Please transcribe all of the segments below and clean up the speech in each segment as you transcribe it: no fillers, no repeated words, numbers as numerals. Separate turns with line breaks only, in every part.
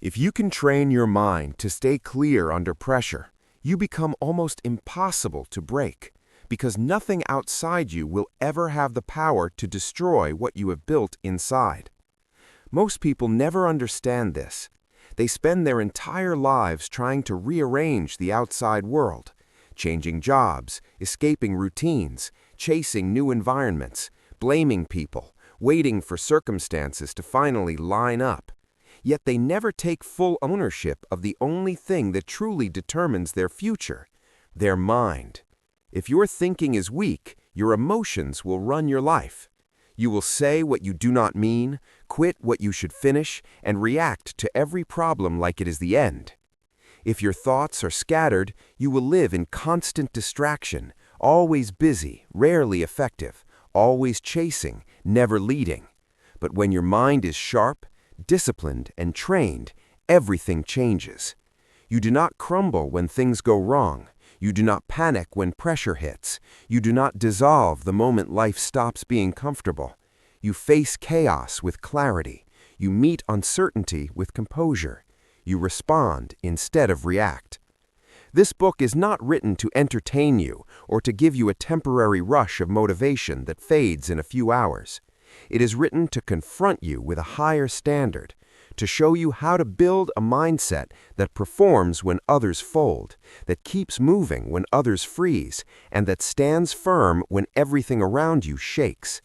If you can train your mind to stay clear under pressure, you become almost impossible to break, because nothing outside you will ever have the power to destroy what you have built inside. Most people never understand this. They spend their entire lives trying to rearrange the outside world, changing jobs, escaping routines, chasing new environments, blaming people, waiting for circumstances to finally line up. Yet they never take full ownership of the only thing that truly determines their future, their mind. If your thinking is weak, your emotions will run your life. You will say what you do not mean, quit what you should finish, and react to every problem like it is the end. If your thoughts are scattered, you will live in constant distraction, always busy, rarely effective, always chasing, never leading. But when your mind is sharp, disciplined, and trained, everything changes. You do not crumble when things go wrong. You do not panic when pressure hits. You do not dissolve the moment life stops being comfortable. You face chaos with clarity. You meet uncertainty with composure. You respond instead of react. This book is not written to entertain you or to give you a temporary rush of motivation that fades in a few hours. It is written to confront you with a higher standard, to show you how to build a mindset that performs when others fold, that keeps moving when others freeze, and that stands firm when everything around you shakes.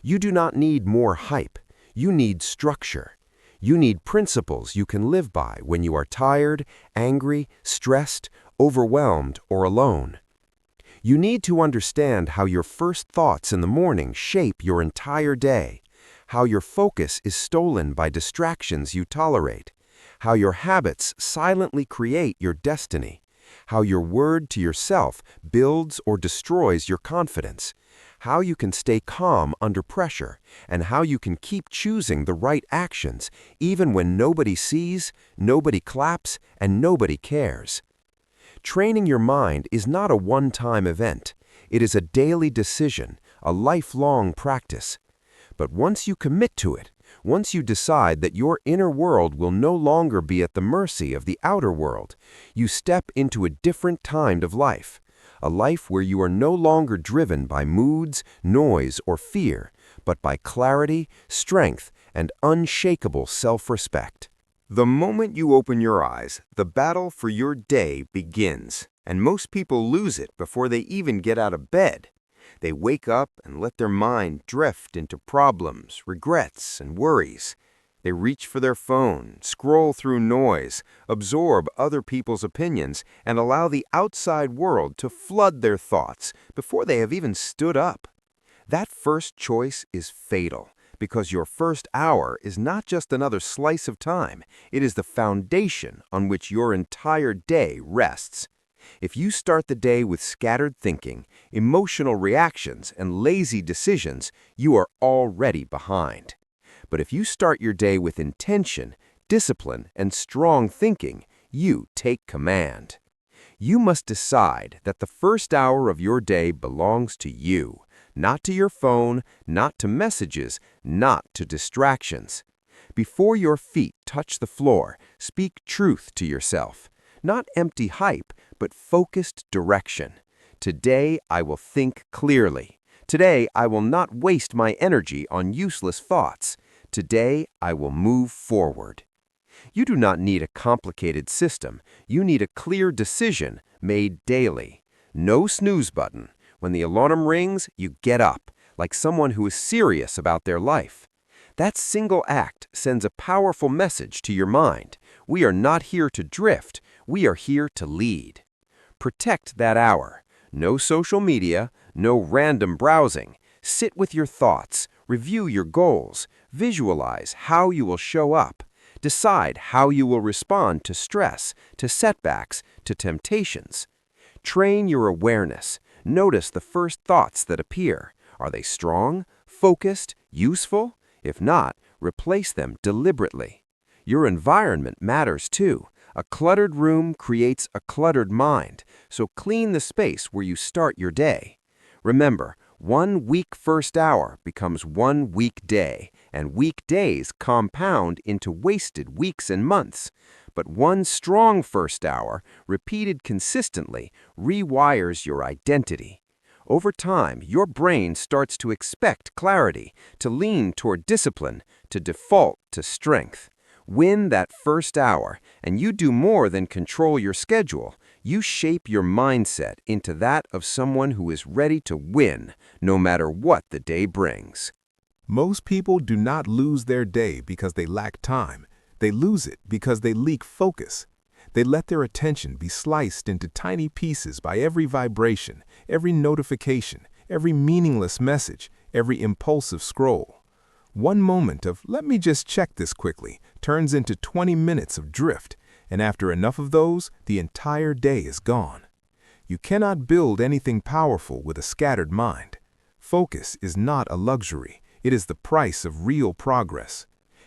You do not need more hype. You need structure. You need principles you can live by when you are tired, angry, stressed, overwhelmed, or alone. You need to understand how your first thoughts in the morning shape your entire day, how your focus is stolen by distractions you tolerate, how your habits silently create your destiny, how your word to yourself builds or destroys your confidence, how you can stay calm under pressure, and how you can keep choosing the right actions even when nobody sees, nobody claps, and nobody cares. Training your mind is not a one-time event. It is a daily decision, a lifelong practice. But once you commit to it, once you decide that your inner world will no longer be at the mercy of the outer world, you step into a different kind of life, a life where you are no longer driven by moods, noise, or fear, but by clarity, strength, and unshakable self-respect. The moment you open your eyes, the battle for your day begins, and most people lose it before they even get out of bed. They wake up and let their mind drift into problems, regrets, and worries. They reach for their phone, scroll through noise, absorb other people's opinions, and allow the outside world to flood their thoughts before they have even stood up. That first choice is fatal, because your first hour is not just another slice of time, it is the foundation on which your entire day rests. If you start the day with scattered thinking, emotional reactions, and lazy decisions, you are already behind. But if you start your day with intention, discipline, and strong thinking, you take command. You must decide that the first hour of your day belongs to you, not to your phone, not to messages, not to distractions. Before your feet touch the floor, speak truth to yourself. Not empty hype, but focused direction. Today I will think clearly. Today I will not waste my energy on useless thoughts. Today I will move forward. You do not need a complicated system. You need a clear decision made daily. No snooze button. When the alarm rings, you get up, like someone who is serious about their life. That single act sends a powerful message to your mind. We are not here to drift. We are here to lead. Protect that hour. No social media, no random browsing. Sit with your thoughts, review your goals, visualize how you will show up. Decide how you will respond to stress, to setbacks, to temptations. Train your awareness. Notice the first thoughts that appear. Are they strong, focused, useful? If not, replace them deliberately. Your environment matters too. A cluttered room creates a cluttered mind, so clean the space where you start your day. Remember, 1 weak first hour becomes 1 weak day, and weak days compound into wasted weeks and months. But 1 strong first hour, repeated consistently, rewires your identity. Over time, your brain starts to expect clarity, to lean toward discipline, to default to strength. Win that first hour, and you do more than control your schedule. You shape your mindset into that of someone who is ready to win, no matter what the day brings.
Most people do not lose their day because they lack time. They lose it because they leak focus. They let their attention be sliced into tiny pieces by every vibration, every notification, every meaningless message, every impulsive scroll. One moment of, "let me just check this quickly," turns into 20 minutes of drift, and after enough of those, the entire day is gone. You cannot build anything powerful with a scattered mind. Focus is not a luxury. It is the price of real progress.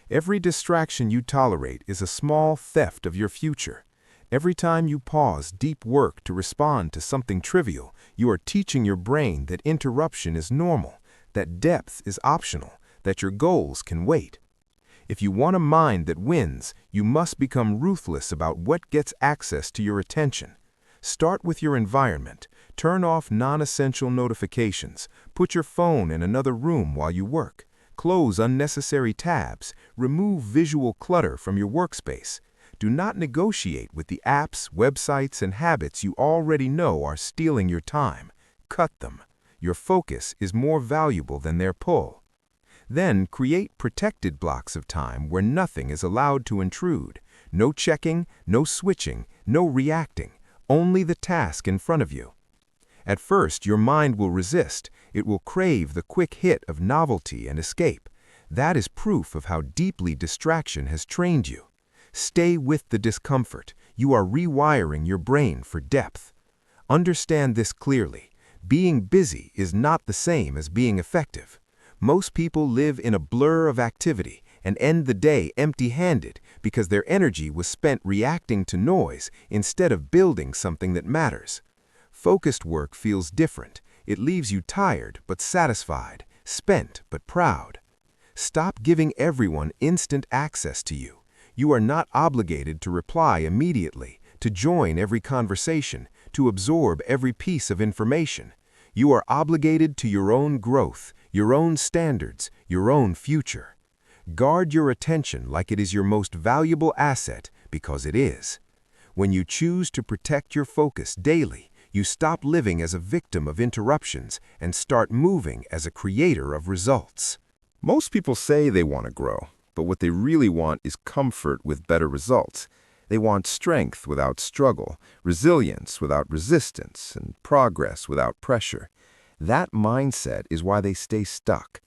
Every distraction you tolerate is a small theft of your future. Every time you pause deep work to respond to something trivial, you are teaching your brain that interruption is normal, that depth is optional, that your goals can wait. If you want a mind that wins, you must become ruthless about what gets access to your attention. Start with your environment. Turn off non-essential notifications. Put your phone in another room while you work. Close unnecessary tabs. Remove visual clutter from your workspace. Do not negotiate with the apps, websites, and habits you already know are stealing your time. Cut them. Your focus is more valuable than their pull. Then create protected blocks of time where nothing is allowed to intrude. No checking, no switching, no reacting, only the task in front of you. At first, your mind will resist. It will crave the quick hit of novelty and escape. That is proof of how deeply distraction has trained you. Stay with the discomfort. You are rewiring your brain for depth. Understand this clearly. Being busy is not the same as being effective. Most people live in a blur of activity and end the day empty-handed because their energy was spent reacting to noise instead of building something that matters. Focused work feels different. It leaves you tired but satisfied, spent but proud. Stop giving everyone instant access to you. You are not obligated to reply immediately, to join every conversation, to absorb every piece of information. You are obligated to your own growth, your own standards, your own future. Guard your attention like it is your most valuable asset, because it is. When you choose to protect your focus daily, you stop living as a victim of interruptions and start moving as a creator of results.
Most people say they want to grow, but what they really want is comfort with better results. They want strength without struggle, resilience without resistance, and progress without pressure. That mindset is why they stay stuck.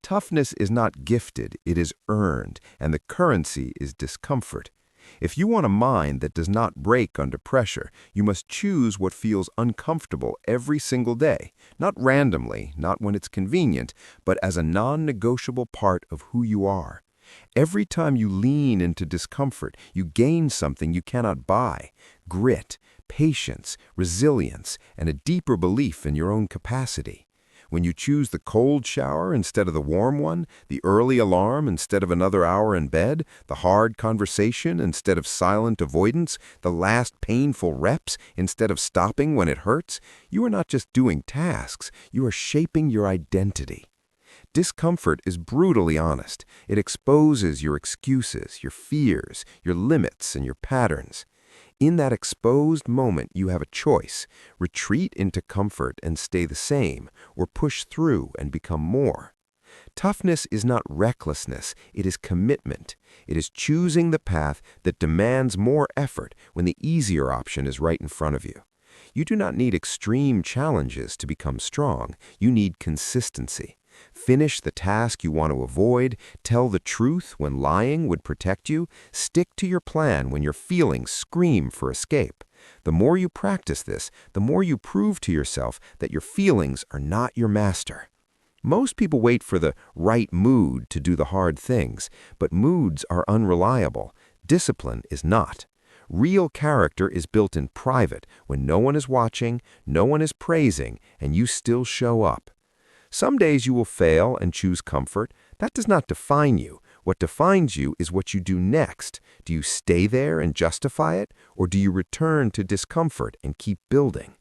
Toughness is not gifted, it is earned, and the currency is discomfort. If you want a mind that does not break under pressure, you must choose what feels uncomfortable every single day, not randomly, not when it's convenient, but as a non-negotiable part of who you are. Every time you lean into discomfort, you gain something you cannot buy: grit, patience, resilience, and a deeper belief in your own capacity. When you choose the cold shower instead of the warm one, the early alarm instead of another hour in bed, the hard conversation instead of silent avoidance, the last painful reps instead of stopping when it hurts, you are not just doing tasks, you are shaping your identity. Discomfort is brutally honest. It exposes your excuses, your fears, your limits, and your patterns. In that exposed moment, you have a choice: retreat into comfort and stay the same, or push through and become more. Toughness is not recklessness, it is commitment. It is choosing the path that demands more effort when the easier option is right in front of you. You do not need extreme challenges to become strong. You need consistency. Finish the task you want to avoid, tell the truth when lying would protect you, stick to your plan when your feelings scream for escape. The more you practice this, the more you prove to yourself that your feelings are not your master. Most people wait for the right mood to do the hard things, but moods are unreliable. Discipline is not. Real character is built in private, when no one is watching, no one is praising, and you still show up. Some days you will fail and choose comfort. That does not define you. What defines you is what you do next. Do you stay there and justify it, or do you return to discomfort and keep building?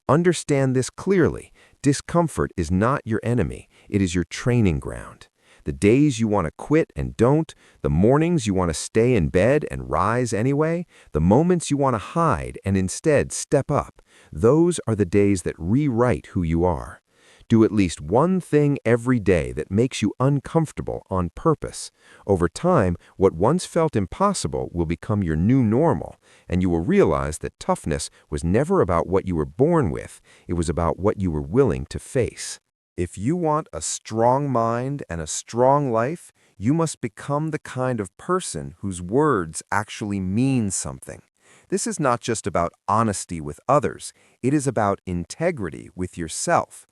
Understand this clearly. Discomfort is not your enemy. It is your training ground. The days you want to quit and don't, the mornings you want to stay in bed and rise anyway, the moments you want to hide and instead step up, those are the days that rewrite who you are. Do at least one thing every day that makes you uncomfortable on purpose. Over time, what once felt impossible will become your new normal, and you will realize that toughness was never about what you were born with, it was about what you were willing to face. If you want a strong mind and a strong life, you must become the kind of person whose words actually mean something. This is not just about honesty with others, it is about integrity with yourself.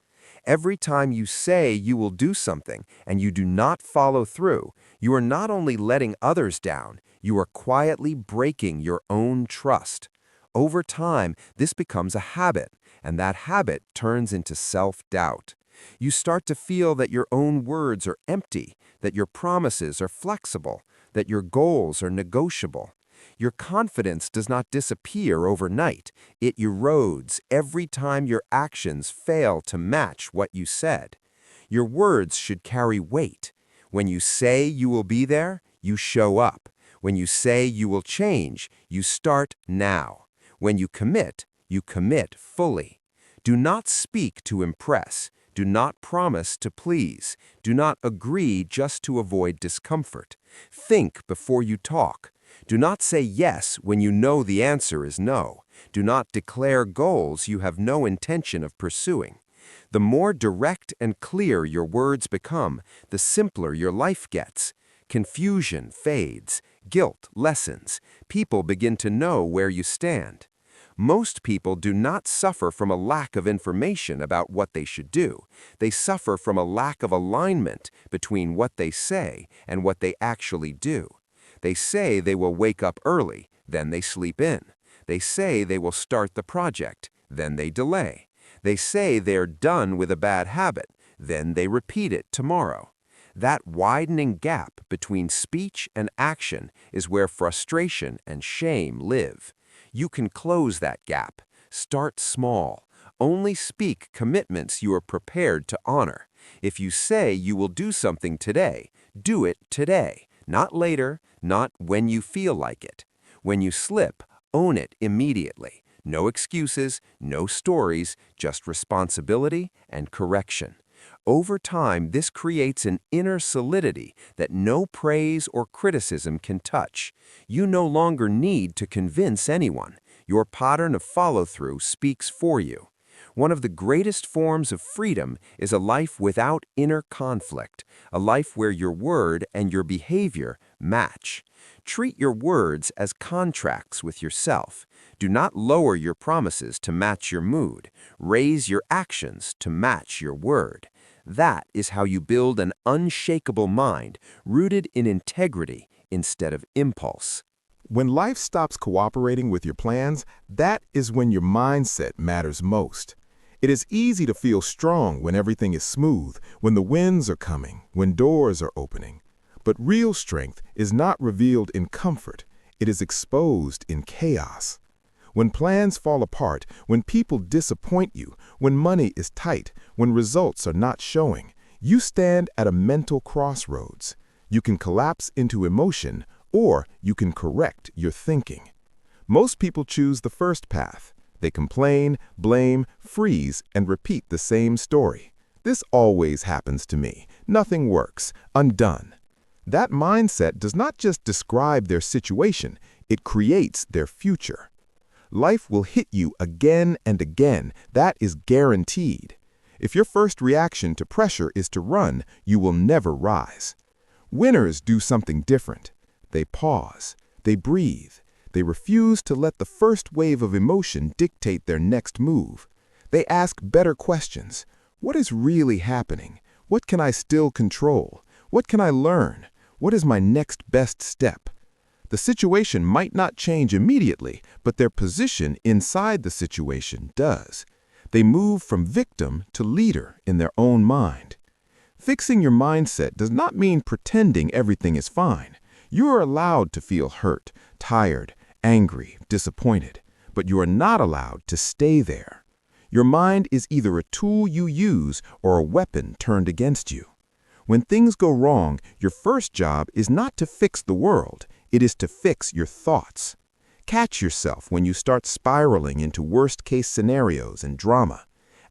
Every time you say you will do something and you do not follow through, you are not only letting others down, you are quietly breaking your own trust. Over time, this becomes a habit, and that habit turns into self-doubt. You start to feel that your own words are empty, that your promises are flexible, that your goals are negotiable. Your confidence does not disappear overnight. It erodes every time your actions fail to match what you said. Your words should carry weight. When you say you will be there, you show up. When you say you will change, you start now. When you commit fully. Do not speak to impress. Do not promise to please. Do not agree just to avoid discomfort. Think before you talk. Do not say yes when you know the answer is no. Do not declare goals you have no intention of pursuing. The more direct and clear your words become, the simpler your life gets. Confusion fades, guilt lessens. People begin to know where you stand. Most people do not suffer from a lack of information about what they should do. They suffer from a lack of alignment between what they say and what they actually do. They say they will wake up early, then they sleep in. They say they will start the project, then they delay. They say they're done with a bad habit, then they repeat it tomorrow. That widening gap between speech and action is where frustration and shame live. You can close that gap. Start small. Only speak commitments you are prepared to honor. If you say you will do something today, do it today. Not later, not when you feel like it. When you slip, own it immediately. No excuses, no stories, just responsibility and correction. Over time, this creates an inner solidity that no praise or criticism can touch. You no longer need to convince anyone. Your pattern of follow-through speaks for you. One of the greatest forms of freedom is a life without inner conflict, a life where your word and your behavior match. Treat your words as contracts with yourself. Do not lower your promises to match your mood. Raise your actions to match your word. That is how you build an unshakable mind rooted in integrity instead of impulse.
When life stops cooperating with your plans, that is when your mindset matters most. It is easy to feel strong when everything is smooth, when the winds are coming, when doors are opening. But real strength is not revealed in comfort. It is exposed in chaos. When plans fall apart, when people disappoint you, when money is tight, when results are not showing, you stand at a mental crossroads. You can collapse into emotion, or you can correct your thinking. Most people choose the first path. They complain, blame, freeze, and repeat the same story. This always happens to me. Nothing works. Undone. That mindset does not just describe their situation, it creates their future. Life will hit you again and again. That is guaranteed. If your first reaction to pressure is to run, you will never rise. Winners do something different. They pause. They breathe. They refuse to let the first wave of emotion dictate their next move. They ask better questions. What is really happening? What can I still control? What can I learn? What is my next best step? The situation might not change immediately, but their position inside the situation does. They move from victim to leader in their own mind. Fixing your mindset does not mean pretending everything is fine. You are allowed to feel hurt, tired, angry, disappointed, but you are not allowed to stay there. Your mind is either a tool you use or a weapon turned against you. When things go wrong, your first job is not to fix the world, it is to fix your thoughts. Catch yourself when you start spiraling into worst-case scenarios and drama.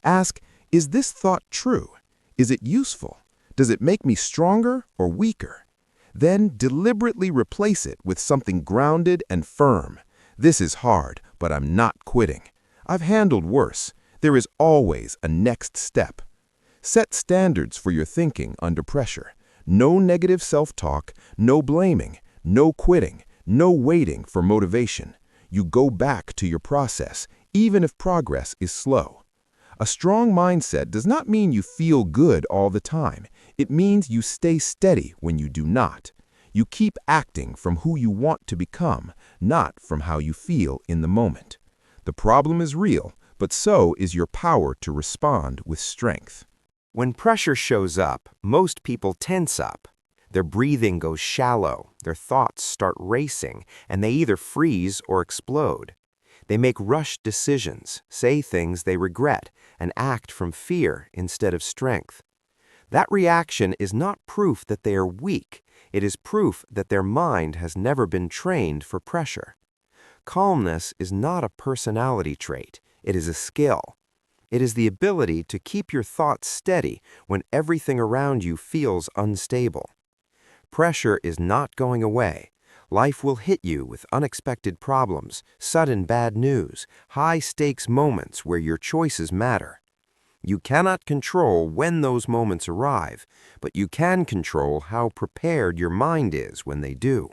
Ask, is this thought true? Is it useful? Does it make me stronger or weaker? Then deliberately replace it with something grounded and firm. This is hard, but I'm not quitting. I've handled worse. There is always a next step. Set standards for your thinking under pressure. No negative self-talk, no blaming, no quitting, no waiting for motivation. You go back to your process, even if progress is slow. A strong mindset does not mean you feel good all the time. It means you stay steady when you do not. You keep acting from who you want to become, not from how you feel in the moment. The problem is real, but so is your power to respond with strength.
When pressure shows up, most people tense up. Their breathing goes shallow, their thoughts start racing, and they either freeze or explode. They make rushed decisions, say things they regret, and act from fear instead of strength. That reaction is not proof that they are weak. It is proof that their mind has never been trained for pressure. Calmness is not a personality trait. It is a skill. It is the ability to keep your thoughts steady when everything around you feels unstable. Pressure is not going away. Life will hit you with unexpected problems, sudden bad news, high-stakes moments where your choices matter. You cannot control when those moments arrive, but you can control how prepared your mind is when they do.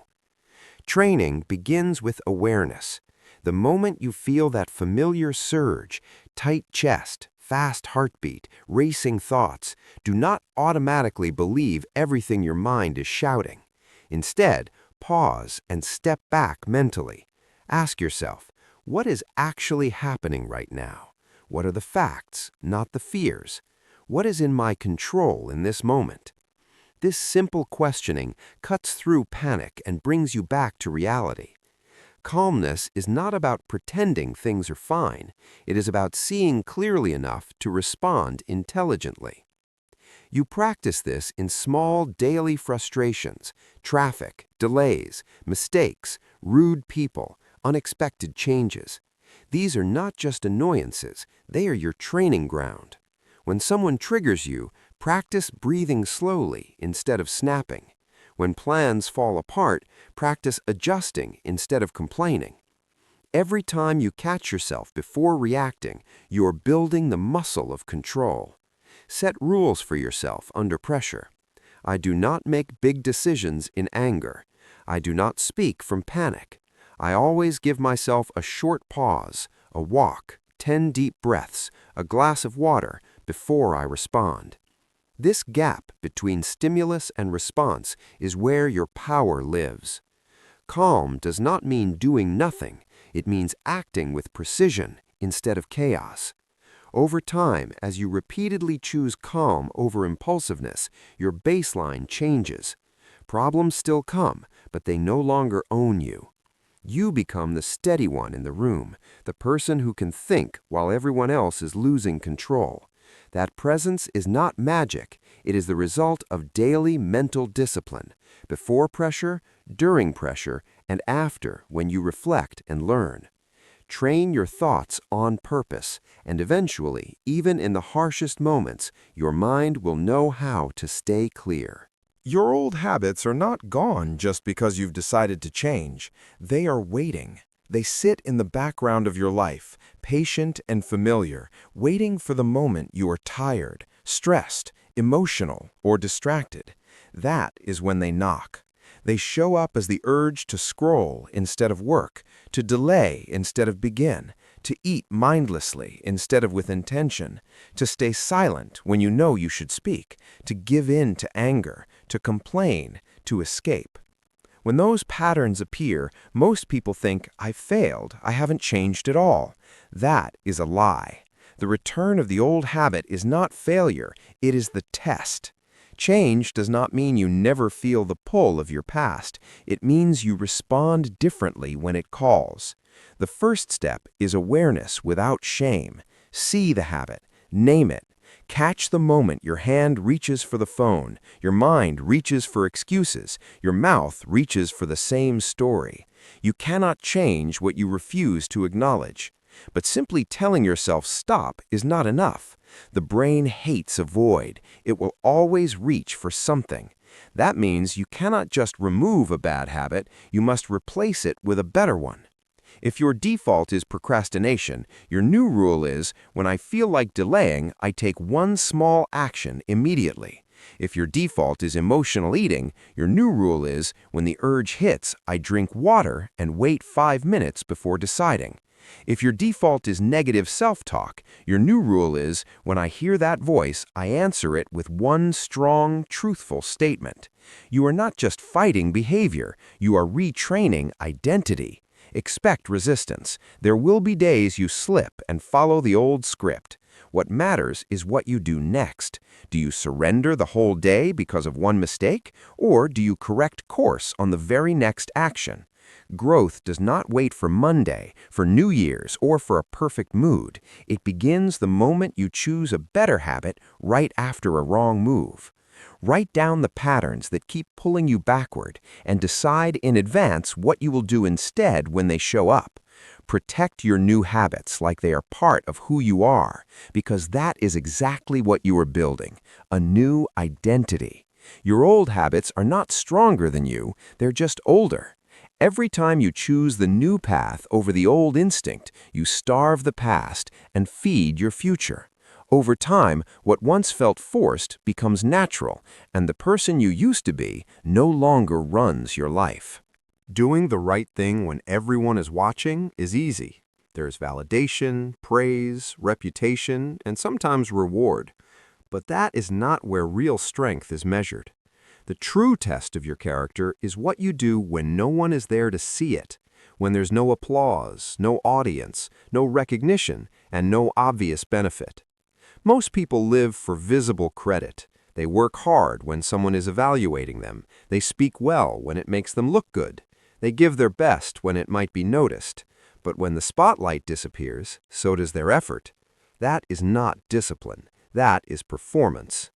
Training begins with awareness. The moment you feel that familiar surge, tight chest, fast heartbeat, racing thoughts, do not automatically believe everything your mind is shouting. Instead, pause and step back mentally. Ask yourself, what is actually happening right now? What are the facts, not the fears? What is in my control in this moment? This simple questioning cuts through panic and brings you back to reality. Calmness is not about pretending things are fine. It is about seeing clearly enough to respond intelligently. You practice this in small daily frustrations, traffic, delays, mistakes, rude people, unexpected changes. These are not just annoyances, they are your training ground. When someone triggers you, practice breathing slowly instead of snapping. When plans fall apart, practice adjusting instead of complaining. Every time you catch yourself before reacting, you are building the muscle of control. Set rules for yourself under pressure. I do not make big decisions in anger. I do not speak from panic. I always give myself a short pause, a walk, 10 deep breaths, a glass of water before I respond. This gap between stimulus and response is where your power lives. Calm does not mean doing nothing. It means acting with precision instead of chaos. Over time, as you repeatedly choose calm over impulsiveness, your baseline changes. Problems still come, but they no longer own you. You become the steady one in the room, the person who can think while everyone else is losing control. That presence is not magic. It is the result of daily mental discipline, before pressure, during pressure, and after when you reflect and learn. Train your thoughts on purpose, and eventually, even in the harshest moments, your mind will know how to stay clear.
Your old habits are not gone just because you've decided to change. They are waiting. They sit in the background of your life, patient and familiar, waiting for the moment you are tired, stressed, emotional, or distracted. That is when they knock. They show up as the urge to scroll instead of work, to delay instead of begin, to eat mindlessly instead of with intention, to stay silent when you know you should speak, to give in to anger, to complain, to escape. When those patterns appear, most people think, I failed, I haven't changed at all. That is a lie.
The return of the old habit is not failure, it is the test. Change does not mean you never feel the pull of your past. It means you respond differently when it calls. The first step is awareness without shame. See the habit. Name it. Catch the moment your hand reaches for the phone, your mind reaches for excuses, your mouth reaches for the same story. You cannot change what you refuse to acknowledge. But simply telling yourself stop is not enough. The brain hates a void. It will always reach for something. That means you cannot just remove a bad habit, you must replace it with a better one. If your default is procrastination, your new rule is, when I feel like delaying, I take one small action immediately. If your default is emotional eating, your new rule is, when the urge hits, I drink water and wait 5 minutes before deciding. If your default is negative self-talk, your new rule is, when I hear that voice, I answer it with one strong, truthful statement. You are not just fighting behavior, you are retraining identity. Expect resistance. There will be days you slip and follow the old script. What matters is what you do next. Do you surrender the whole day because of one mistake, or do you correct course on the very next action? Growth does not wait for Monday, for New Year's, or for a perfect mood. It begins the moment you choose a better habit right after a wrong move. Write down the patterns that keep pulling you backward and decide in advance what you will do instead when they show up. Protect your new habits like they are part of who you are, because that is exactly what you are building, a new identity. Your old habits are not stronger than you, they're just older. Every time you choose the new path over the old instinct, you starve the past and feed your future. Over time, what once felt forced becomes natural, and the person you used to be no longer runs your life.
Doing the right thing when everyone is watching is easy. There's validation, praise, reputation, and sometimes reward. But that is not where real strength is measured. The true test of your character is what you do when no one is there to see it, when there's no applause, no audience, no recognition, and no obvious benefit. Most people live for visible credit. They work hard when someone is evaluating them. They speak well when it makes them look good. They give their best when it might be noticed. But when the spotlight disappears, so does their effort. That is not discipline. That is performance.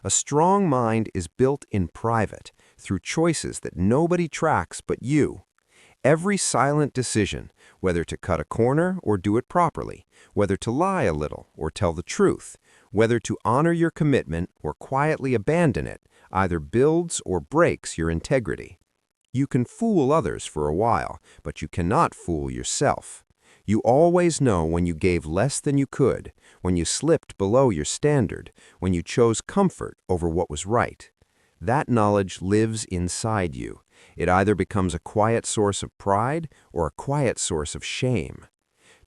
A strong mind is built in private, through choices that nobody tracks but you. Every silent decision, whether to cut a corner or do it properly, whether to lie a little or tell the truth, whether to honor your commitment or quietly abandon it, either builds or breaks your integrity. You can fool others for a while, but you cannot fool yourself. You always know when you gave less than you could, when you slipped below your standard, when you chose comfort over what was right. That knowledge lives inside you. It either becomes a quiet source of pride or a quiet source of shame.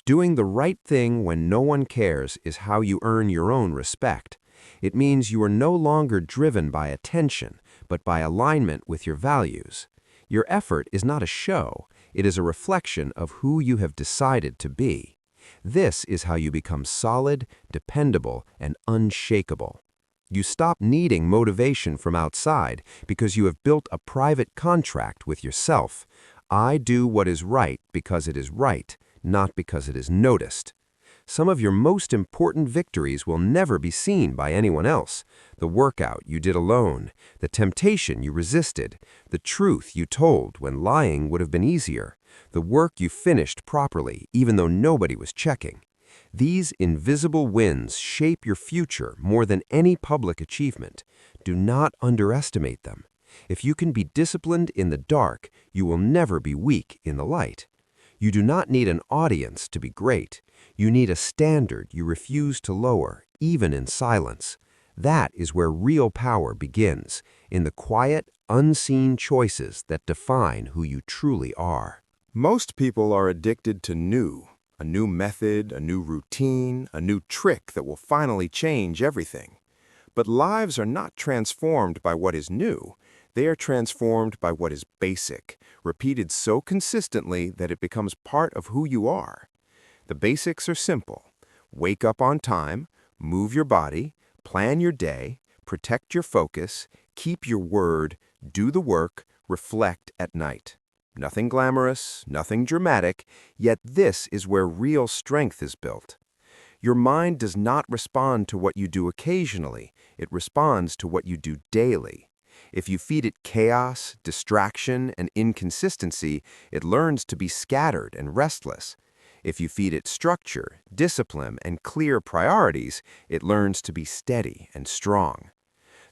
Doing the right thing when no one cares is how you earn your own respect. It means you are no longer driven by attention, but by alignment with your values. Your effort is not a show, it is a reflection of who you have decided to be. This is how you become solid, dependable, and unshakable. You stop needing motivation from outside because you have built a private contract with yourself. I do what is right because it is right, not because it is noticed. Some of your most important victories will never be seen by anyone else. The workout you did alone, the temptation you resisted, the truth you told when lying would have been easier, the work you finished properly even though nobody was checking. These invisible wins shape your future more than any public achievement. Do not underestimate them. If you can be disciplined in the dark, you will never be weak in the light. You do not need an audience to be great. You need a standard you refuse to lower, even in silence. That is where real power begins, in the quiet, unseen choices that define who you truly are. Most people are addicted to new. A new method, a new routine, a new trick that will finally change everything. But lives are not transformed by what is new. They are transformed by what is basic, repeated so consistently that it becomes part of who you are. The basics are simple.
Wake up on time, move your body, plan your day, protect your focus, keep your word, do the work, reflect at night. Nothing glamorous, nothing dramatic, yet this is where real strength is built. Your mind does not respond to what you do occasionally, it responds to what you do daily. If you feed it chaos, distraction, and inconsistency, it learns to be scattered and restless. If you feed it structure, discipline, and clear priorities, it learns to be steady and strong.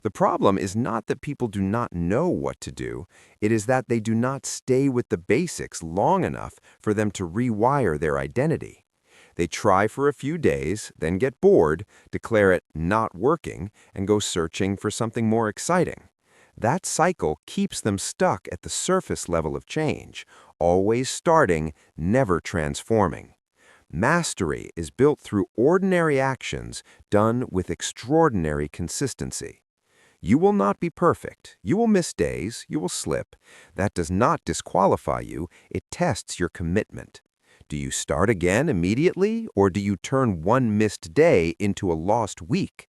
The problem is not that people do not know what to do, it is that they do not stay with the basics long enough for them to rewire their identity. They try for a few days, then get bored, declare it not working, and go searching for something more exciting. That cycle keeps them stuck at the surface level of change, always starting, never transforming. Mastery is built through ordinary actions done with extraordinary consistency. You will not be perfect. You will miss days. You will slip. That does not disqualify you. It tests your commitment. Do you start again immediately, or do you turn one missed day into a lost week?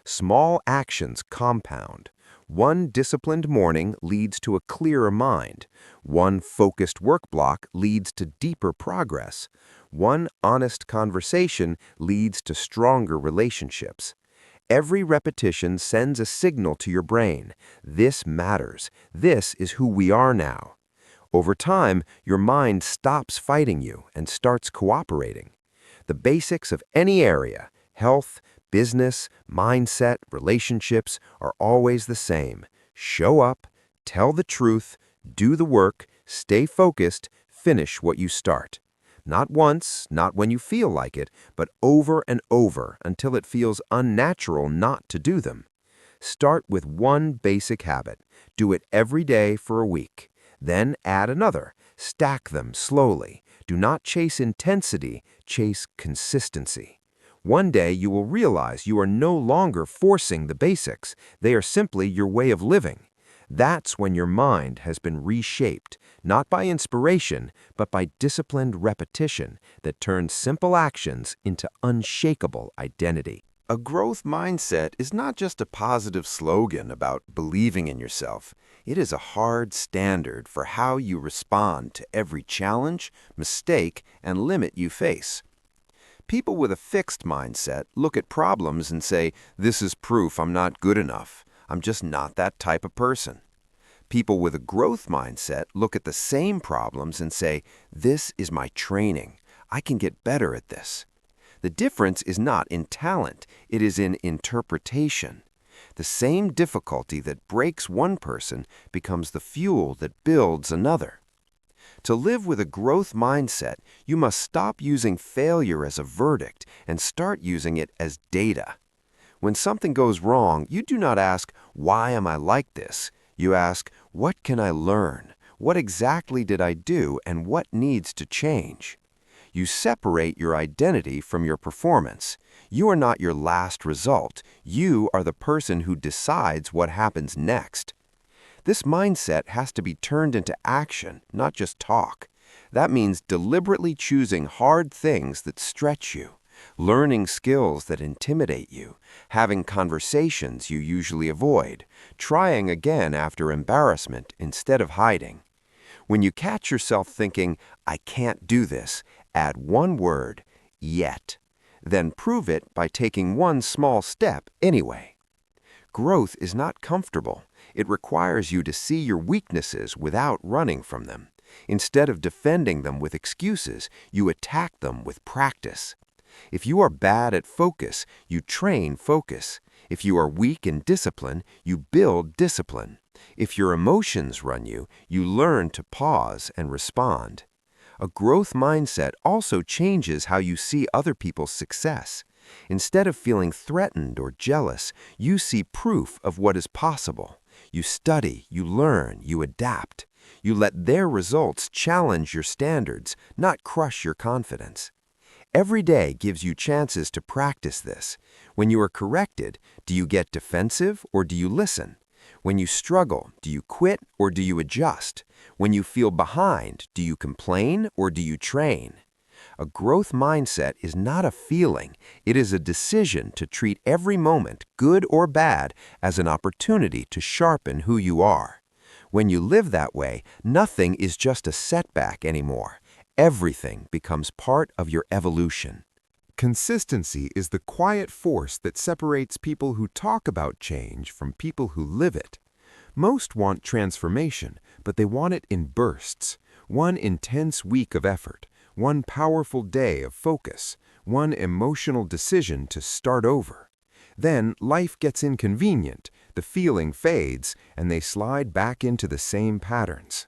Small actions compound. One disciplined morning leads to a clearer mind. One focused work block leads to deeper progress. One honest conversation leads to stronger relationships. Every repetition sends a signal to your brain. This matters. This is who we are now. Over time, your mind stops fighting you and starts cooperating. The basics of any area, health, business, mindset, relationships, are always the same. Show up, tell the truth, do the work, stay focused, finish what you start. Not once, not when you feel like it, but over and over until it feels unnatural not to do them. Start with one basic habit. Do it every day for a week. Then add another. Stack them slowly. Do not chase intensity, chase consistency. One day you will realize you are no longer forcing the basics. They are simply your way of living. That's when your mind has been reshaped, not by inspiration, but by disciplined repetition that turns simple actions into unshakable identity. A growth mindset is not just a positive slogan about believing in yourself. It is a hard standard for how you respond to every challenge, mistake, and limit you face. People with a fixed mindset look at problems and say, "This is proof I'm not good enough. I'm just not that type of person." People with a growth mindset look at the same problems and say, "This is my training. I can get better at this." The difference is not in talent, it is in interpretation. The same difficulty that breaks one person becomes the fuel that builds another. To live with a growth mindset, you must stop using failure as a verdict and start using it as data. When something goes wrong, you do not ask, "Why am I like this?" You ask, "What can I learn? What exactly did I do and what needs to change?" You separate your identity from your performance. You are not your last result. You are the person who decides what happens next. This mindset has to be turned into action, not just talk. That means deliberately choosing hard things that stretch you, learning skills that intimidate you, having conversations you usually avoid, trying again after embarrassment instead of hiding. When you catch yourself thinking, "I can't do this," add one word, "yet." Then prove it by taking one small step anyway. Growth is not comfortable. It requires you to see your weaknesses without running from them. Instead of defending them with excuses, you attack them with practice. If you are bad at focus, you train focus. If you are weak in discipline, you build discipline. If your emotions run you, you learn to pause and respond. A growth mindset also changes how you see other people's success. Instead of feeling threatened or jealous, you see proof of what is possible. You study, you learn, you adapt. You let their results challenge your standards, not crush your confidence. Every day gives you chances to practice this. When you are corrected, do you get defensive or do you listen? When you struggle, do you quit or do you adjust? When you feel behind, do you complain or do you train? A growth mindset is not a feeling, it is a decision to treat every moment, good or bad, as an opportunity to sharpen who you are. When you live that way, nothing is just a setback anymore. Everything becomes part of your evolution. Consistency is the quiet force that separates people who talk about change from people who live it. Most want transformation, but they want it in bursts. One intense week of effort, one powerful day of focus, one emotional decision to start over. Then life gets inconvenient, the feeling fades, and they slide back into the same patterns.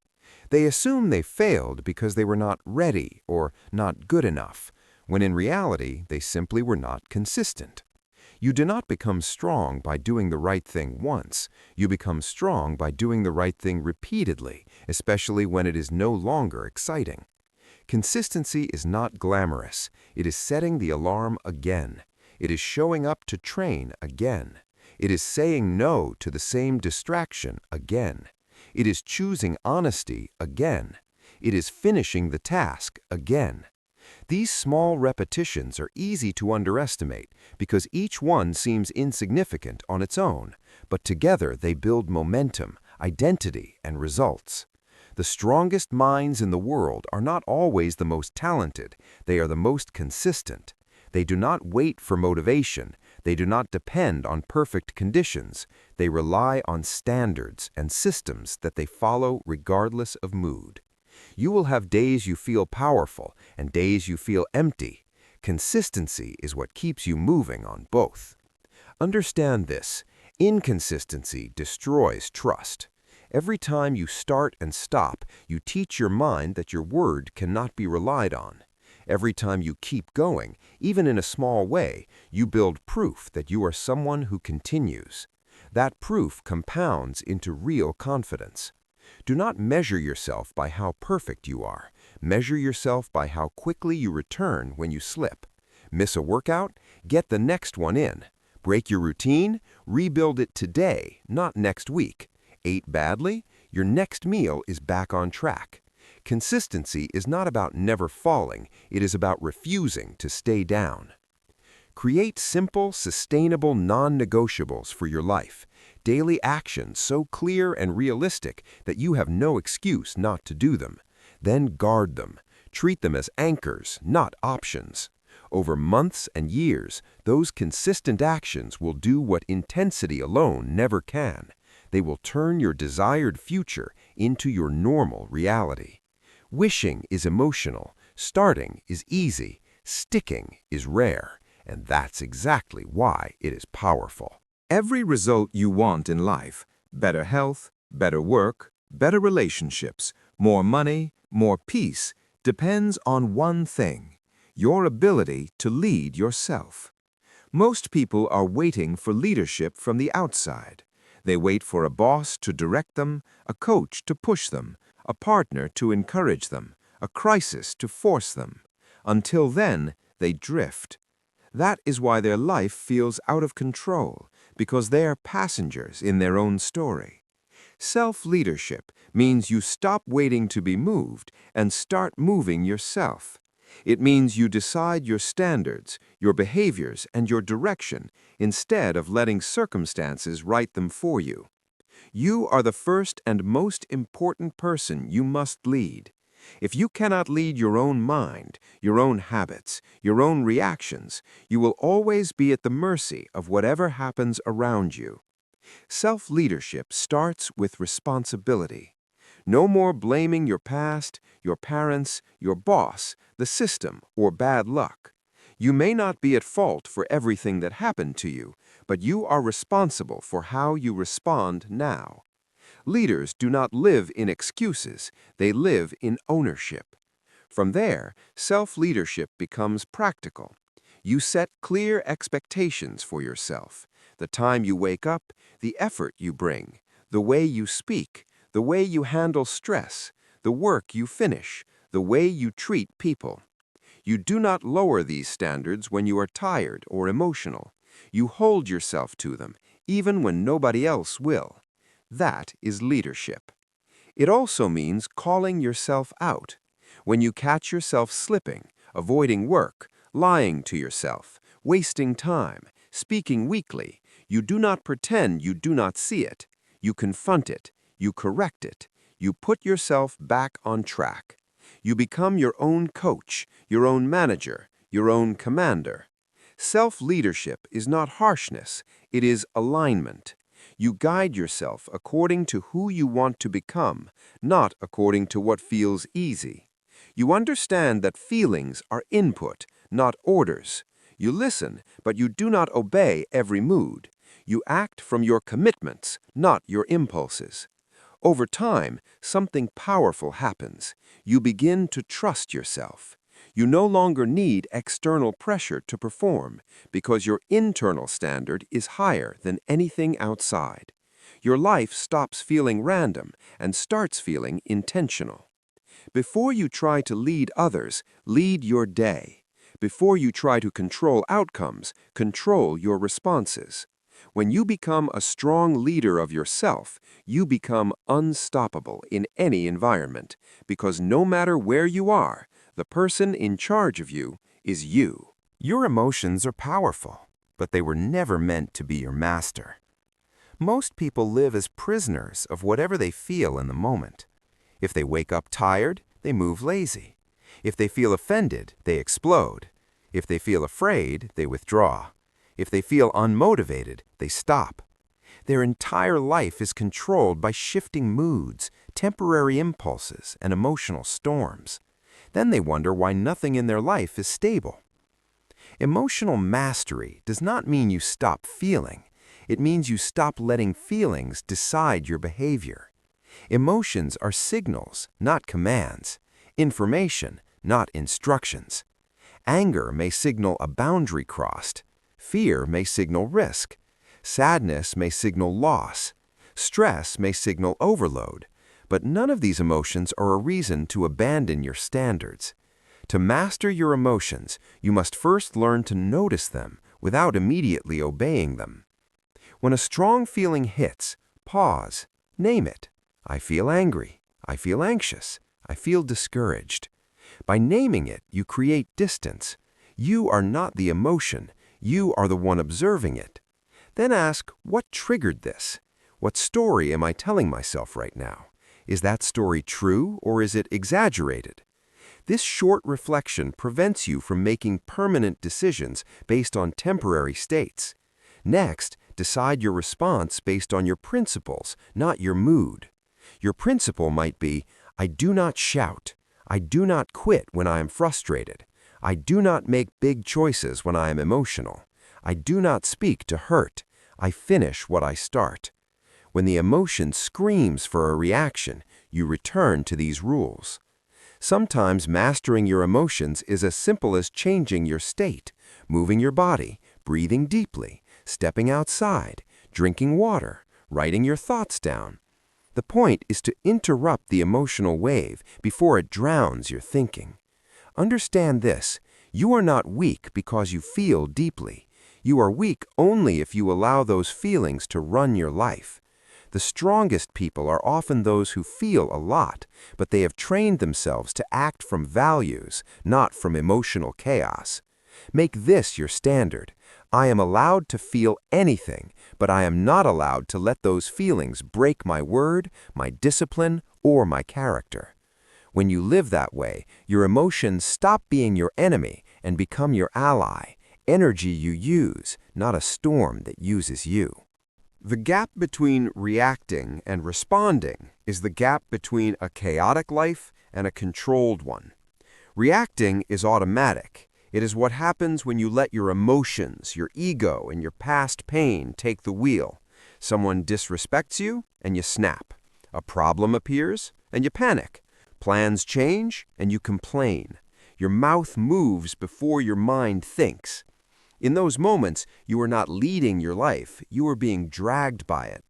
They assume they failed because they were not ready or not good enough, when in reality they simply were not consistent. You do not become strong by doing the right thing once. You become strong by doing the right thing repeatedly, especially when it is no longer exciting. Consistency is not glamorous. It is setting the alarm again. It is showing up to train again. It is saying no to the same distraction again. It is choosing honesty again. It is finishing the task again. These small repetitions are easy to underestimate because each one seems insignificant on its own, but together they build momentum, identity, and results. The strongest minds in the world are not always the most talented, they are the most consistent. They do not wait for motivation, they do not depend on perfect conditions, they rely on standards and systems that they follow regardless of mood. You will have days you feel powerful and days you feel empty. Consistency is what keeps you moving on both. Understand this: inconsistency destroys trust. Every time you start and stop, you teach your mind that your word cannot be relied on. Every time you keep going, even in a small way, you build proof that you are someone who continues. That proof compounds into real confidence. Do not measure yourself by how perfect you are. Measure yourself by how quickly you return when you slip. Miss a workout? Get the next one in. Break your routine? Rebuild it today, not next week. Ate badly? Your next meal is back on track. Consistency is not about never falling, it is about refusing to stay down. Create simple, sustainable non-negotiables for your life. Daily actions so clear and realistic that you have no excuse not to do them. Then guard them. Treat them as anchors, not options. Over months and years, those consistent actions will do what intensity alone never can. They will turn your desired future into your normal reality. Wishing is emotional, starting is easy, sticking is rare, and that's exactly why it is powerful.
Every result you want in life, better health, better work, better relationships, more money, more peace, depends on one thing: your ability to lead yourself. Most people are waiting for leadership from the outside. They wait for a boss to direct them, a coach to push them, a partner to encourage them, a crisis to force them. Until then, they drift. That is why their life feels out of control, because they are passengers in their own story. Self-leadership means you stop waiting to be moved and start moving yourself. It means you decide your standards, your behaviors, and your direction instead of letting circumstances write them for you. You are the first and most important person you must lead. If you cannot lead your own mind, your own habits, your own reactions, you will always be at the mercy of whatever happens around you. Self-leadership starts with responsibility. No more blaming your past, your parents, your boss, the system, or bad luck. You may not be at fault for everything that happened to you, but you are responsible for how you respond now. Leaders do not live in excuses, they live in ownership. From there, self-leadership becomes practical. You set clear expectations for yourself: the time you wake up, the effort you bring, the way you speak, the way you handle stress, the work you finish, the way you treat people. You do not lower these standards when you are tired or emotional. You hold yourself to them, even when nobody else will. That is leadership. It also means calling yourself out. When you catch yourself slipping,
avoiding work, lying to yourself, wasting time, speaking weakly. You do not pretend you do not see it. You confront it. You correct it. You put yourself back on track. You become your own coach, your own manager, your own commander. Self-leadership is not harshness, it is alignment. You guide yourself according to who you want to become, not according to what feels easy. You understand that feelings are input, not orders. You listen, but you do not obey every mood. You act from your commitments, not your impulses. Over time, something powerful happens. You begin to trust yourself. You no longer need external pressure to perform because your internal standard is higher than anything outside. Your life stops feeling random and starts feeling intentional. Before you try to lead others, lead your day. Before you try to control outcomes, control your responses. When you become a strong leader of yourself, you become unstoppable in any environment, because no matter where you are, the person in charge of you is you.
Your emotions are powerful, but they were never meant to be your master. Most people live as prisoners of whatever they feel in the moment. If they wake up tired, they move lazy. If they feel offended, they explode. If they feel afraid, they withdraw. If they feel unmotivated, they stop. Their entire life is controlled by shifting moods, temporary impulses, and emotional storms. Then they wonder why nothing in their life is stable. Emotional mastery does not mean you stop feeling. It means you stop letting feelings decide your behavior. Emotions are signals, not commands. Information, not instructions. Anger may signal a boundary crossed. Fear may signal risk. Sadness may signal loss. Stress may signal overload. But none of these emotions are a reason to abandon your standards. To master your emotions, you must first learn to notice them without immediately obeying them. When a strong feeling hits, pause, name it. I feel angry. I feel anxious. I feel discouraged. By naming it, you create distance. You are not the emotion. You are the one observing it. Then ask, what triggered this? What story am I telling myself right now? Is that story true or is it exaggerated? This short reflection prevents you from making permanent decisions based on temporary states. Next, decide your response based on your principles, not your mood. Your principle might be, I do not shout. I do not quit when I am frustrated. I do not make big choices when I am emotional. I do not speak to hurt. I finish what I start. When the emotion screams for a reaction, you return to these rules. Sometimes mastering your emotions is as simple as changing your state, moving your body, breathing deeply, stepping outside, drinking water, writing your thoughts down. The point is to interrupt the emotional wave before it drowns your thinking. Understand this, you are not weak because you feel deeply. You are weak only if you allow those feelings to run your life. The strongest people are often those who feel a lot, but they have trained themselves to act from values, not from emotional chaos. Make this your standard. I am allowed to feel anything, but I am not allowed to let those feelings break my word, my discipline, or my character. When you live that way, your emotions stop being your enemy and become your ally, energy you use, not a storm that uses you.
The gap between reacting and responding is the gap between a chaotic life and a controlled one. Reacting is automatic. It is what happens when you let your emotions, your ego, and your past pain take the wheel. Someone disrespects you, and you snap. A problem appears, and you panic. Plans change, and you complain. Your mouth moves before your mind thinks. In those moments, you are not leading your life, you are being dragged by it.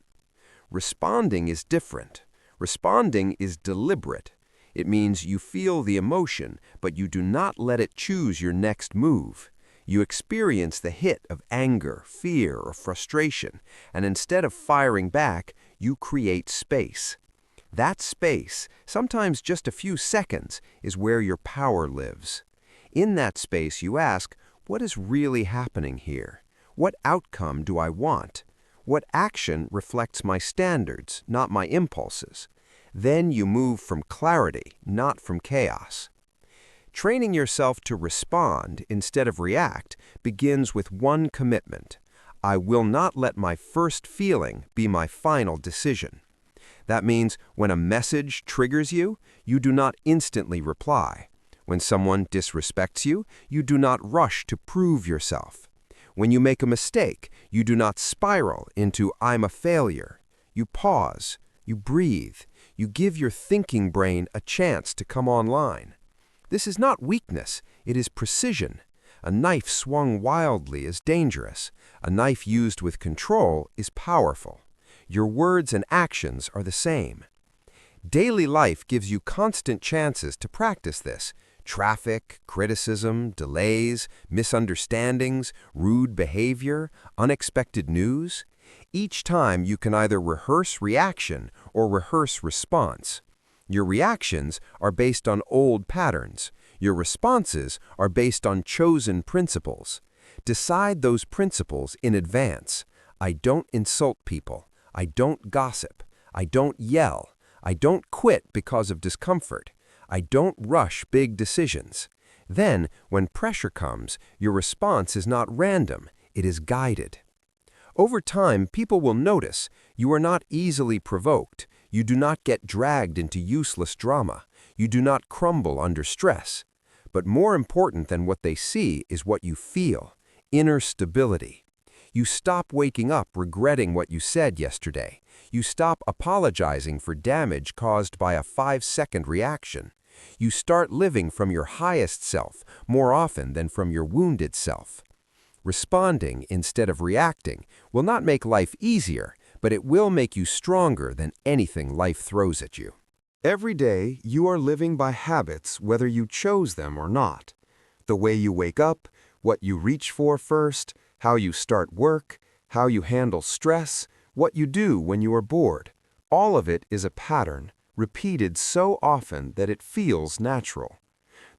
Responding is different. Responding is deliberate. It means you feel the emotion, but you do not let it choose your next move. You experience the hit of anger, fear, or frustration, and instead of firing back, you create space. That space, sometimes just a few seconds, is where your power lives.
In that space, you ask, what is really happening here? What outcome do I want? What action reflects my standards, not my impulses? Then you move from clarity, not from chaos. Training yourself to respond instead of react begins with one commitment. I will not let my first feeling be my final decision. That means when a message triggers you, you do not instantly reply. When someone disrespects you, you do not rush to prove yourself. When you make a mistake, you do not spiral into I'm a failure. You pause, you breathe, you give your thinking brain a chance to come online. This is not weakness, it is precision. A knife swung wildly is dangerous. A knife used with control is powerful. Your words and actions are the same. Daily life gives you constant chances to practice this. Traffic, criticism, delays, misunderstandings, rude behavior, unexpected news. Each time you can either rehearse reaction or rehearse response. Your reactions are based on old patterns. Your responses are based on chosen principles. Decide those principles in advance. I don't insult people. I don't gossip. I don't yell. I don't quit because of discomfort. I don't rush big decisions. Then, when pressure comes, your response is not random, it is guided. Over time, people will notice you are not easily provoked. You do not get dragged into useless drama. You do not crumble under stress. But more important than what they see is what you feel, inner stability. You stop waking up regretting what you said yesterday. You stop apologizing for damage caused by a 5-second reaction. You start living from your highest self more often than from your wounded self. Responding instead of reacting will not make life easier, but it will make you stronger than anything life throws at you.
Every day, you are living by habits whether you chose them or not. The way you wake up, what you reach for first, how you start work, how you handle stress, what you do when you are bored. All of it is a pattern, repeated so often that it feels natural.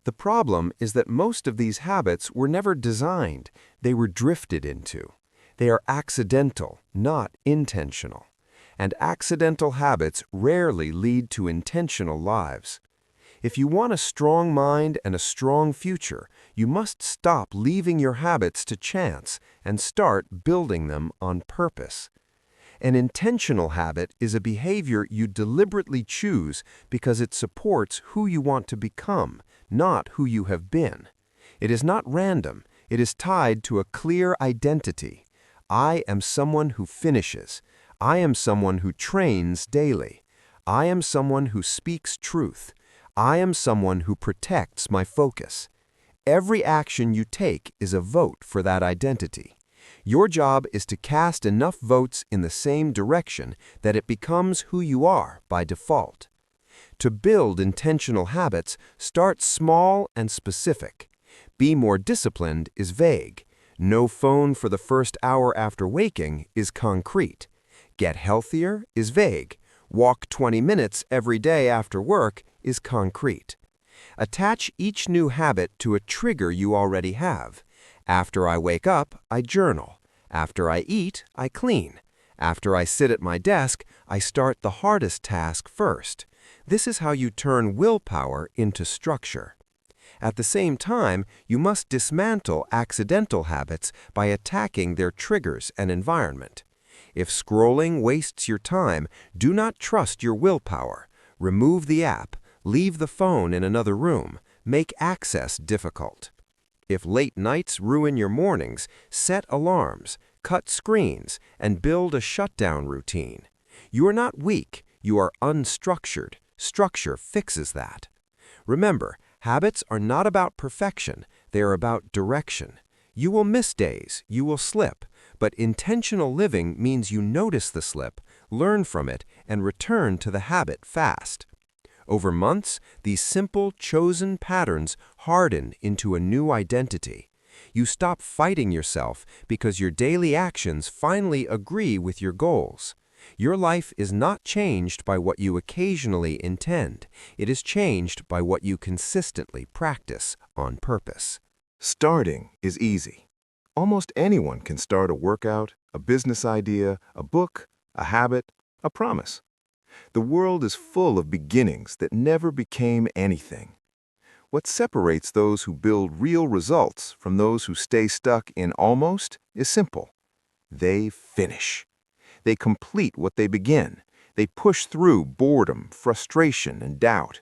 The problem is that most of these habits were never designed, they were drifted into. They are accidental, not intentional. And accidental habits rarely lead to intentional lives. If you want a strong mind and a strong future, you must stop leaving your habits to chance and start building them on purpose. An intentional habit is a behavior you deliberately choose because it supports who you want to become, not who you have been. It is not random, it is tied to a clear identity. I am someone who finishes. I am someone who trains daily. I am someone who speaks truth. I am someone who protects my focus. Every action you take is a vote for that identity. Your job is to cast enough votes in the same direction that it becomes who you are by default. To build intentional habits, start small and specific. Be more disciplined is vague. No phone for the first hour after waking is concrete. Get healthier is vague. Walk 20 minutes every day after work is concrete. Attach each new habit to a trigger you already have. After I wake up, I journal. After I eat, I clean. After I sit at my desk, I start the hardest task first. This is how you turn willpower into structure. At the same time, you must dismantle accidental habits by attacking their triggers and environment. If scrolling wastes your time, do not trust your willpower. Remove the app, leave the phone in another room, make access difficult. If late nights ruin your mornings, set alarms, cut screens, and build a shutdown routine. You are not weak, you are unstructured. Structure fixes that. Remember, habits are not about perfection, they are about direction. You will miss days, you will slip, but intentional living means you notice the slip, learn from it, and return to the habit fast. Over months, these simple, chosen patterns harden into a new identity. You stop fighting yourself because your daily actions finally agree with your goals. Your life is not changed by what you occasionally intend. It is changed by what you consistently practice on purpose.
Starting is easy. Almost anyone can start a workout, a business idea, a book, a habit, a promise. The world is full of beginnings that never became anything. What separates those who build real results from those who stay stuck in almost is simple. They finish. They complete what they begin. They push through boredom, frustration, and doubt.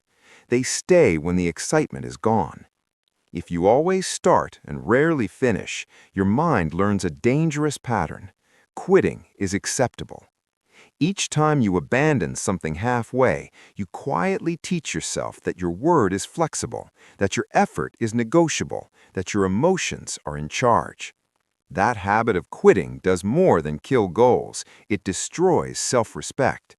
They stay when the excitement is gone. If you always start and rarely finish, your mind learns a dangerous pattern. Quitting is acceptable. Each time you abandon something halfway, you quietly teach yourself that your word is flexible, that your effort is negotiable, that your emotions are in charge. That habit of quitting does more than kill goals. It destroys self-respect.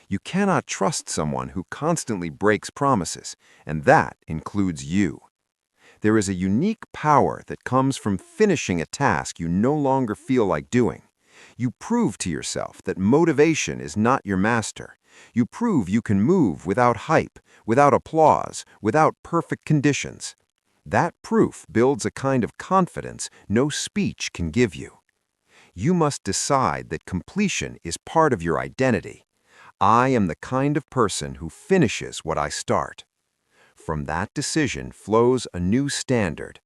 You cannot trust someone who constantly breaks promises, and that includes you. There is a unique power that comes from finishing a task you no longer feel like doing. You prove to yourself that motivation is not your master. You prove you can move without hype, without applause, without perfect conditions. That proof builds a kind of confidence no speech can give you. You must decide that completion is part of your identity. I am the kind of person who finishes what I start. From that decision flows a new standard.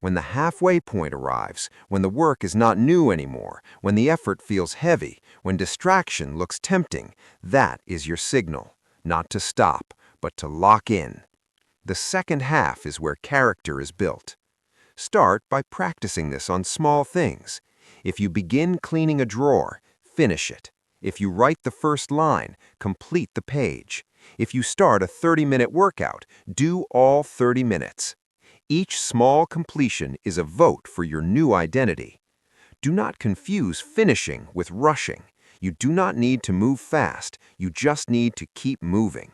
When the halfway point arrives, when the work is not new anymore, when the effort feels heavy, when distraction looks tempting, that is your signal, not to stop, but to lock in. The second half is where character is built. Start by practicing this on small things. If you begin cleaning a drawer, finish it. If you write the first line, complete the page. If you start a 30-minute workout, do all 30 minutes. Each small completion is a vote for your new identity. Do not confuse finishing with rushing. You do not need to move fast, you just need to keep moving.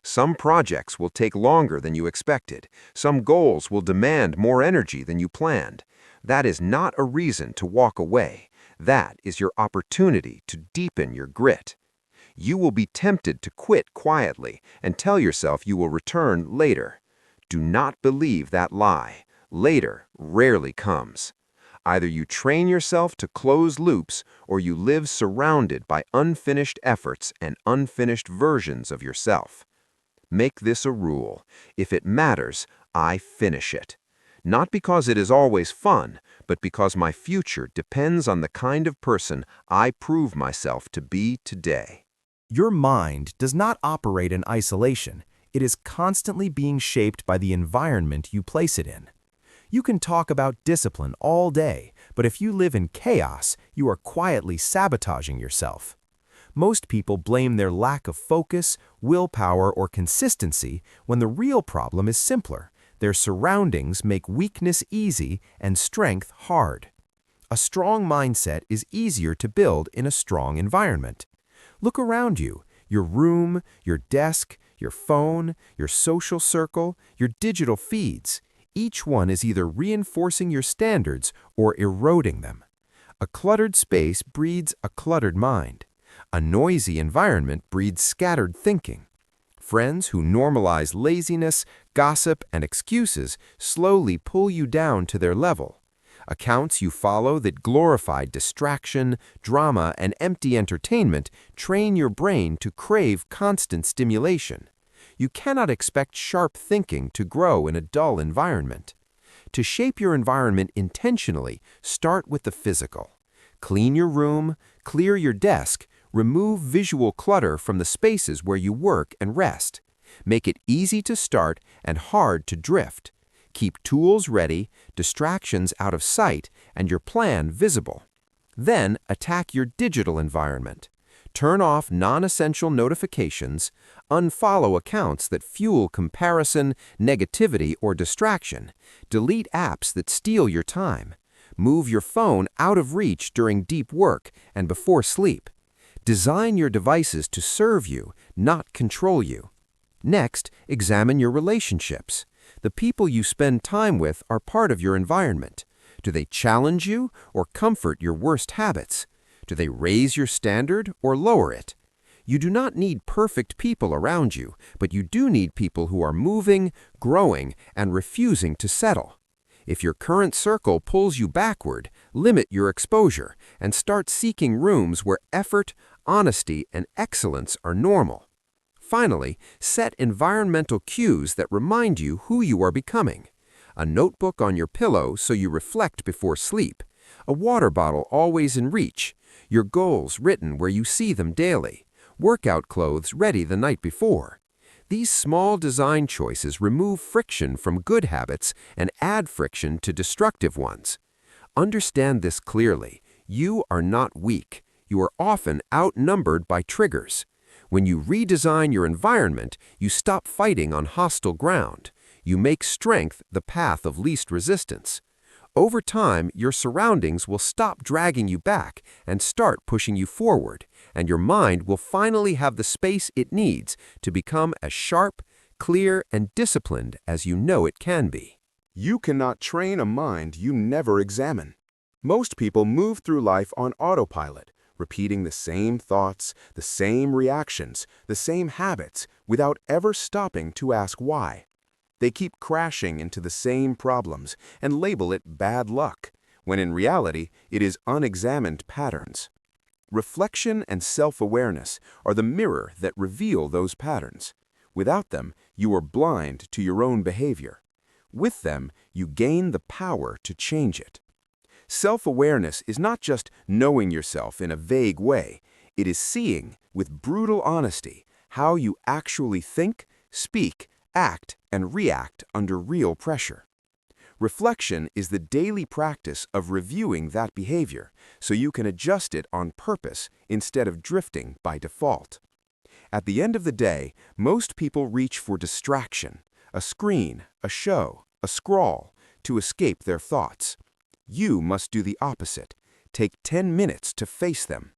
Some projects will take longer than you expected. Some goals will demand more energy than you planned. That is not a reason to walk away. That is your opportunity to deepen your grit. You will be tempted to quit quietly and tell yourself you will return later. Do not believe that lie. Later rarely comes. Either you train yourself to close loops or you live surrounded by unfinished efforts and unfinished versions of yourself. Make this a rule. If it matters, I finish it. Not because it is always fun, but because my future depends on the kind of person I prove myself to be today.
Your mind does not operate in isolation. It is constantly being shaped by the environment you place it in. You can talk about discipline all day, but if you live in chaos, you are quietly sabotaging yourself. Most people blame their lack of focus, willpower, or consistency when the real problem is simpler. Their surroundings make weakness easy and strength hard. A strong mindset is easier to build in a strong environment. Look around you, your room, your desk, your phone, your social circle, your digital feeds. Each one is either reinforcing your standards or eroding them. A cluttered space breeds a cluttered mind. A noisy environment breeds scattered thinking. Friends who normalize laziness, gossip, and excuses slowly pull you down to their level. Accounts you follow that glorify distraction, drama, and empty entertainment train your brain to crave constant stimulation. You cannot expect sharp thinking to grow in a dull environment. To shape your environment intentionally, start with the physical. Clean your room, clear your desk, remove visual clutter from the spaces where you work and rest. Make it easy to start and hard to drift. Keep tools ready, distractions out of sight, and your plan visible. Then attack your digital environment. Turn off non-essential notifications, unfollow accounts that fuel comparison, negativity, or distraction, delete apps that steal your time, move your phone out of reach during deep work and before sleep. Design your devices to serve you, not control you. Next, examine your relationships. The people you spend time with are part of your environment. Do they challenge you or comfort your worst habits? Do they raise your standard or lower it? You do not need perfect people around you, but you do need people who are moving, growing, and refusing to settle. If your current circle pulls you backward, limit your exposure and start seeking rooms where effort, honesty, and excellence are normal. Finally, set environmental cues that remind you who you are becoming. A notebook on your pillow so you reflect before sleep. A water bottle always in reach. Your goals written where you see them daily. Workout clothes ready the night before. These small design choices remove friction from good habits and add friction to destructive ones. Understand this clearly. You are not weak. You are often outnumbered by triggers. When you redesign your environment, you stop fighting on hostile ground. You make strength the path of least resistance. Over time, your surroundings will stop dragging you back and start pushing you forward, and your mind will finally have the space it needs to become as sharp, clear, and disciplined as you know it can be.
You cannot train a mind you never examine. Most people move through life on autopilot, repeating the same thoughts, the same reactions, the same habits, without ever stopping to ask why. They keep crashing into the same problems and label it bad luck, when in reality it is unexamined patterns. Reflection and self-awareness are the mirror that reveal those patterns. Without them, you are blind to your own behavior. With them, you gain the power to change it. Self-awareness is not just knowing yourself in a vague way. It is seeing, with brutal honesty, how you actually think, speak, act, and react under real pressure. Reflection is the daily practice of reviewing that behavior so you can adjust it on purpose instead of drifting by default. At the end of the day, most people reach for distraction, a screen, a show, a scroll, to escape their thoughts. You must do the opposite. Take 10 minutes to face them.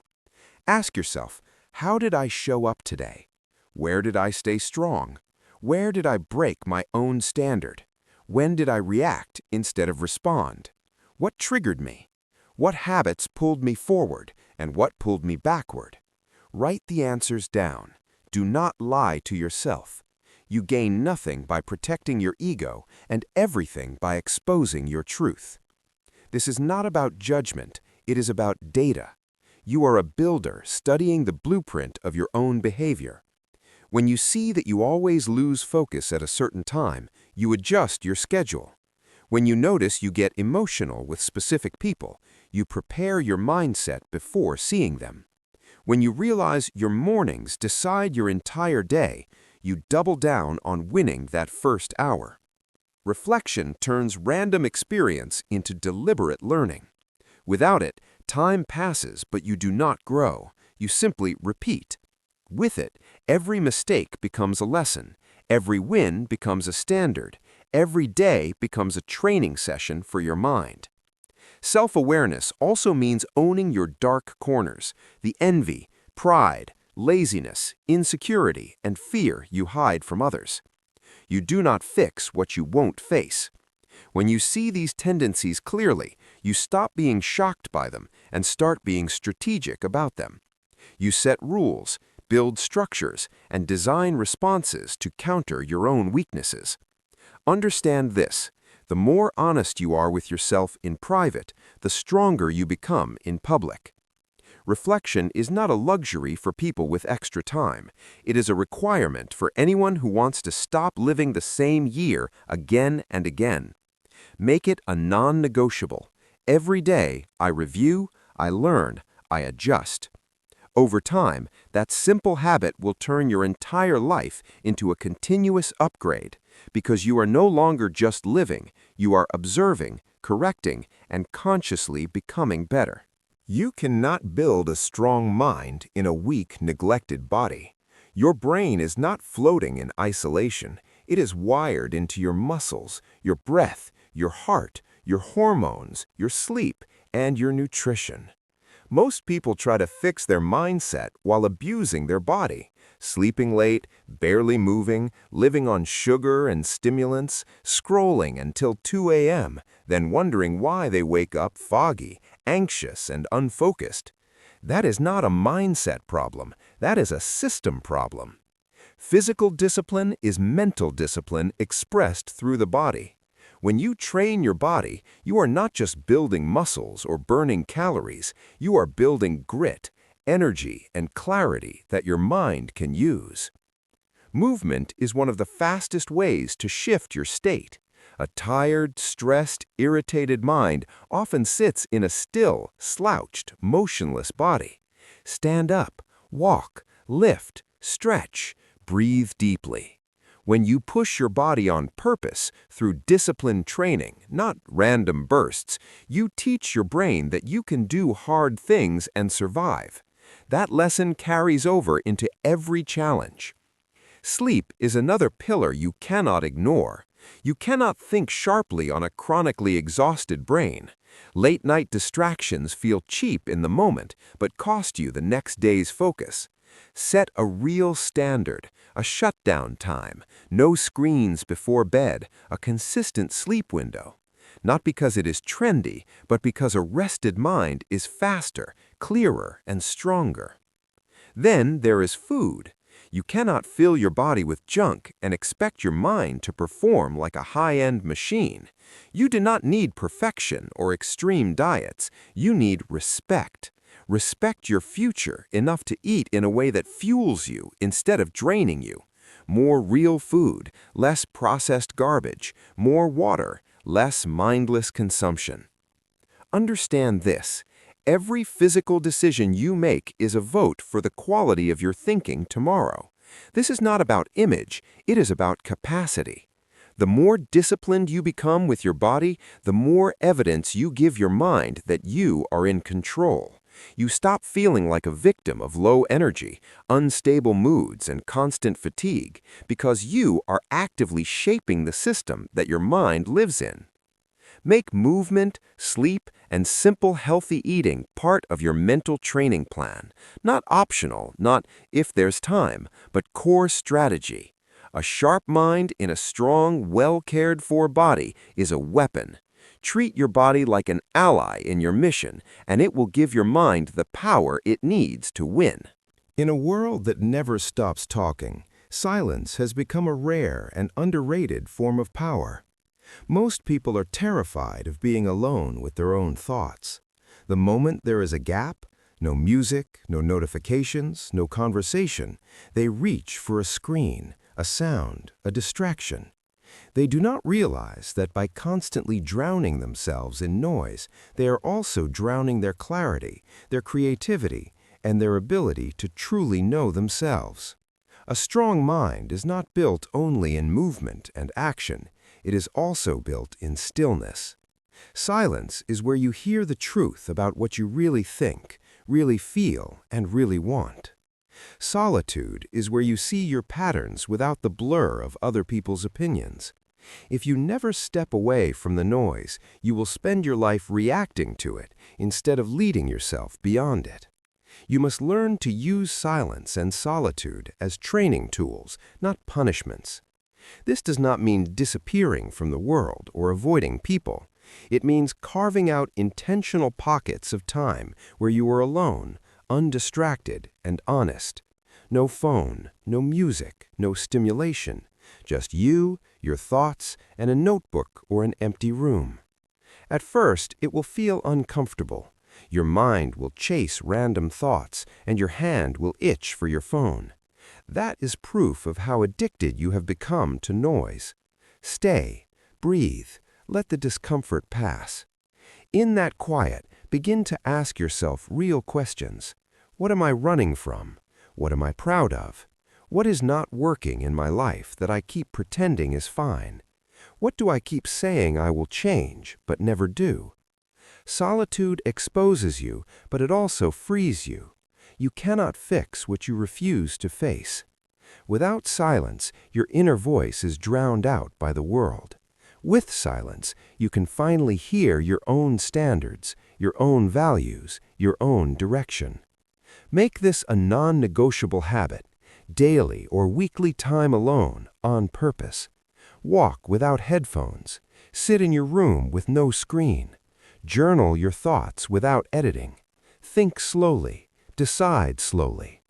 Ask yourself, how did I show up today? Where did I stay strong? Where did I break my own standard? When did I react instead of respond? What triggered me? What habits pulled me forward and what pulled me backward? Write the answers down. Do not lie to yourself. You gain nothing by protecting your ego and everything by exposing your truth. This is not about judgment, it is about data. You are a builder studying the blueprint of your own behavior. When you see that you always lose focus at a certain time, you adjust your schedule. When you notice you get emotional with specific people, you prepare your mindset before seeing them. When you realize your mornings decide your entire day, you double down on winning that first hour. Reflection turns random experience into deliberate learning. Without it, time passes but you do not grow. You simply repeat. With it, every mistake becomes a lesson, every win becomes a standard, every day becomes a training session for your mind. Self-awareness also means owning your dark corners, the envy, pride, laziness, insecurity, and fear you hide from others. You do not fix what you won't face. When you see these tendencies clearly, you stop being shocked by them and start being strategic about them. You set rules, build structures, and design responses to counter your own weaknesses. Understand this: the more honest you are with yourself in private, the stronger you become in public. Reflection is not a luxury for people with extra time. It is a requirement for anyone who wants to stop living the same year again and again. Make it a non-negotiable. Every day, I review, I learn, I adjust. Over time, that simple habit will turn your entire life into a continuous upgrade, because you are no longer just living, you are observing, correcting, and consciously becoming better. You cannot build a strong mind in a weak, neglected body. Your brain is not floating in isolation. It is wired into your muscles, your breath, your heart, your hormones, your sleep, and your nutrition. Most people try to fix their mindset while abusing their body, sleeping late, barely moving, living on sugar and stimulants, scrolling until 2 a.m., then wondering why they wake up foggy, anxious, and unfocused.
That is not a mindset problem. That is a system problem. Physical discipline is mental discipline expressed through the body. When you train your body, you are not just building muscles or burning calories, you are building grit, energy, and clarity that your mind can use. Movement is one of the fastest ways to shift your state. A tired, stressed, irritated mind often sits in a still, slouched, motionless body. Stand up, walk, lift, stretch, breathe deeply. When you push your body on purpose through disciplined training, not random bursts, you teach your brain that you can do hard things and survive. That lesson carries over into every challenge. Sleep is another pillar you cannot ignore. You cannot think sharply on a chronically exhausted brain. Late-night distractions feel cheap in the moment, but cost you the next day's focus. Set a real standard, a shutdown time, no screens before bed, a consistent sleep window. Not because it is trendy, but because a rested mind is faster, clearer, and stronger. Then there is food. You cannot fill your body with junk and expect your mind to perform like a high-end machine. You do not need perfection or extreme diets. You need respect. Respect your future enough to eat in a way that fuels you instead of draining you. More real food, less processed garbage, more water, less mindless consumption. Understand this. Every physical decision you make is a vote for the quality of your thinking tomorrow. This is not about image, it is about capacity. The more disciplined you become with your body, the more evidence you give your mind that you are in control. You stop feeling like a victim of low energy, unstable moods, and constant fatigue because you are actively shaping the system that your mind lives in. Make movement, sleep, and simple healthy eating part of your mental training plan. Not optional, not if there's time, but core strategy. A sharp mind in a strong, well-cared-for body is a weapon. Treat your body like an ally in your mission, and it will give your mind the power it needs to win.
In a world that never stops talking, silence has become a rare and underrated form of power. Most people are terrified of being alone with their own thoughts. The moment there is a gap, no music, no notifications, no conversation, they reach for a screen, a sound, a distraction. They do not realize that by constantly drowning themselves in noise, they are also drowning their clarity, their creativity, and their ability to truly know themselves. A strong mind is not built only in movement and action. It is also built in stillness. Silence is where you hear the truth about what you really think, really feel, and really want. Solitude is where you see your patterns without the blur of other people's opinions. If you never step away from the noise, you will spend your life reacting to it instead of leading yourself beyond it. You must learn to use silence and solitude as training tools, not punishments. This does not mean disappearing from the world or avoiding people. It means carving out intentional pockets of time where you are alone, undistracted, and honest. No phone, no music, no stimulation. Just you, your thoughts, and a notebook or an empty room. At first, it will feel uncomfortable. Your mind will chase random thoughts, and your hand will itch for your phone. That is proof of how addicted you have become to noise. Stay, breathe, let the discomfort pass. In that quiet, begin to ask yourself real questions. What am I running from? What am I proud of? What is not working in my life that I keep pretending is fine? What do I keep saying I will change, but never do? Solitude exposes you, but it also frees you. You cannot fix what you refuse to face. Without silence, your inner voice is drowned out by the world. With silence, you can finally hear your own standards, your own values, your own direction. Make this a non-negotiable habit, daily or weekly time alone, on purpose. Walk without headphones. Sit in your room with no screen. Journal your thoughts without editing. Think slowly.
Decide slowly.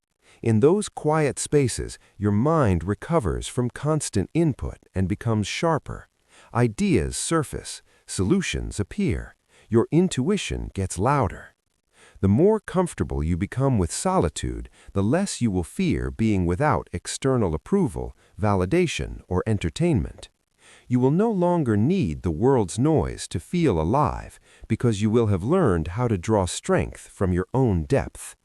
In those quiet spaces, your mind recovers from constant input and becomes sharper. Ideas surface, solutions appear. Your intuition gets louder. The more comfortable you become with solitude, the less you will fear being without external approval, validation, or entertainment. You will no longer need the world's noise to feel alive because you will have learned how to draw strength from your own depth.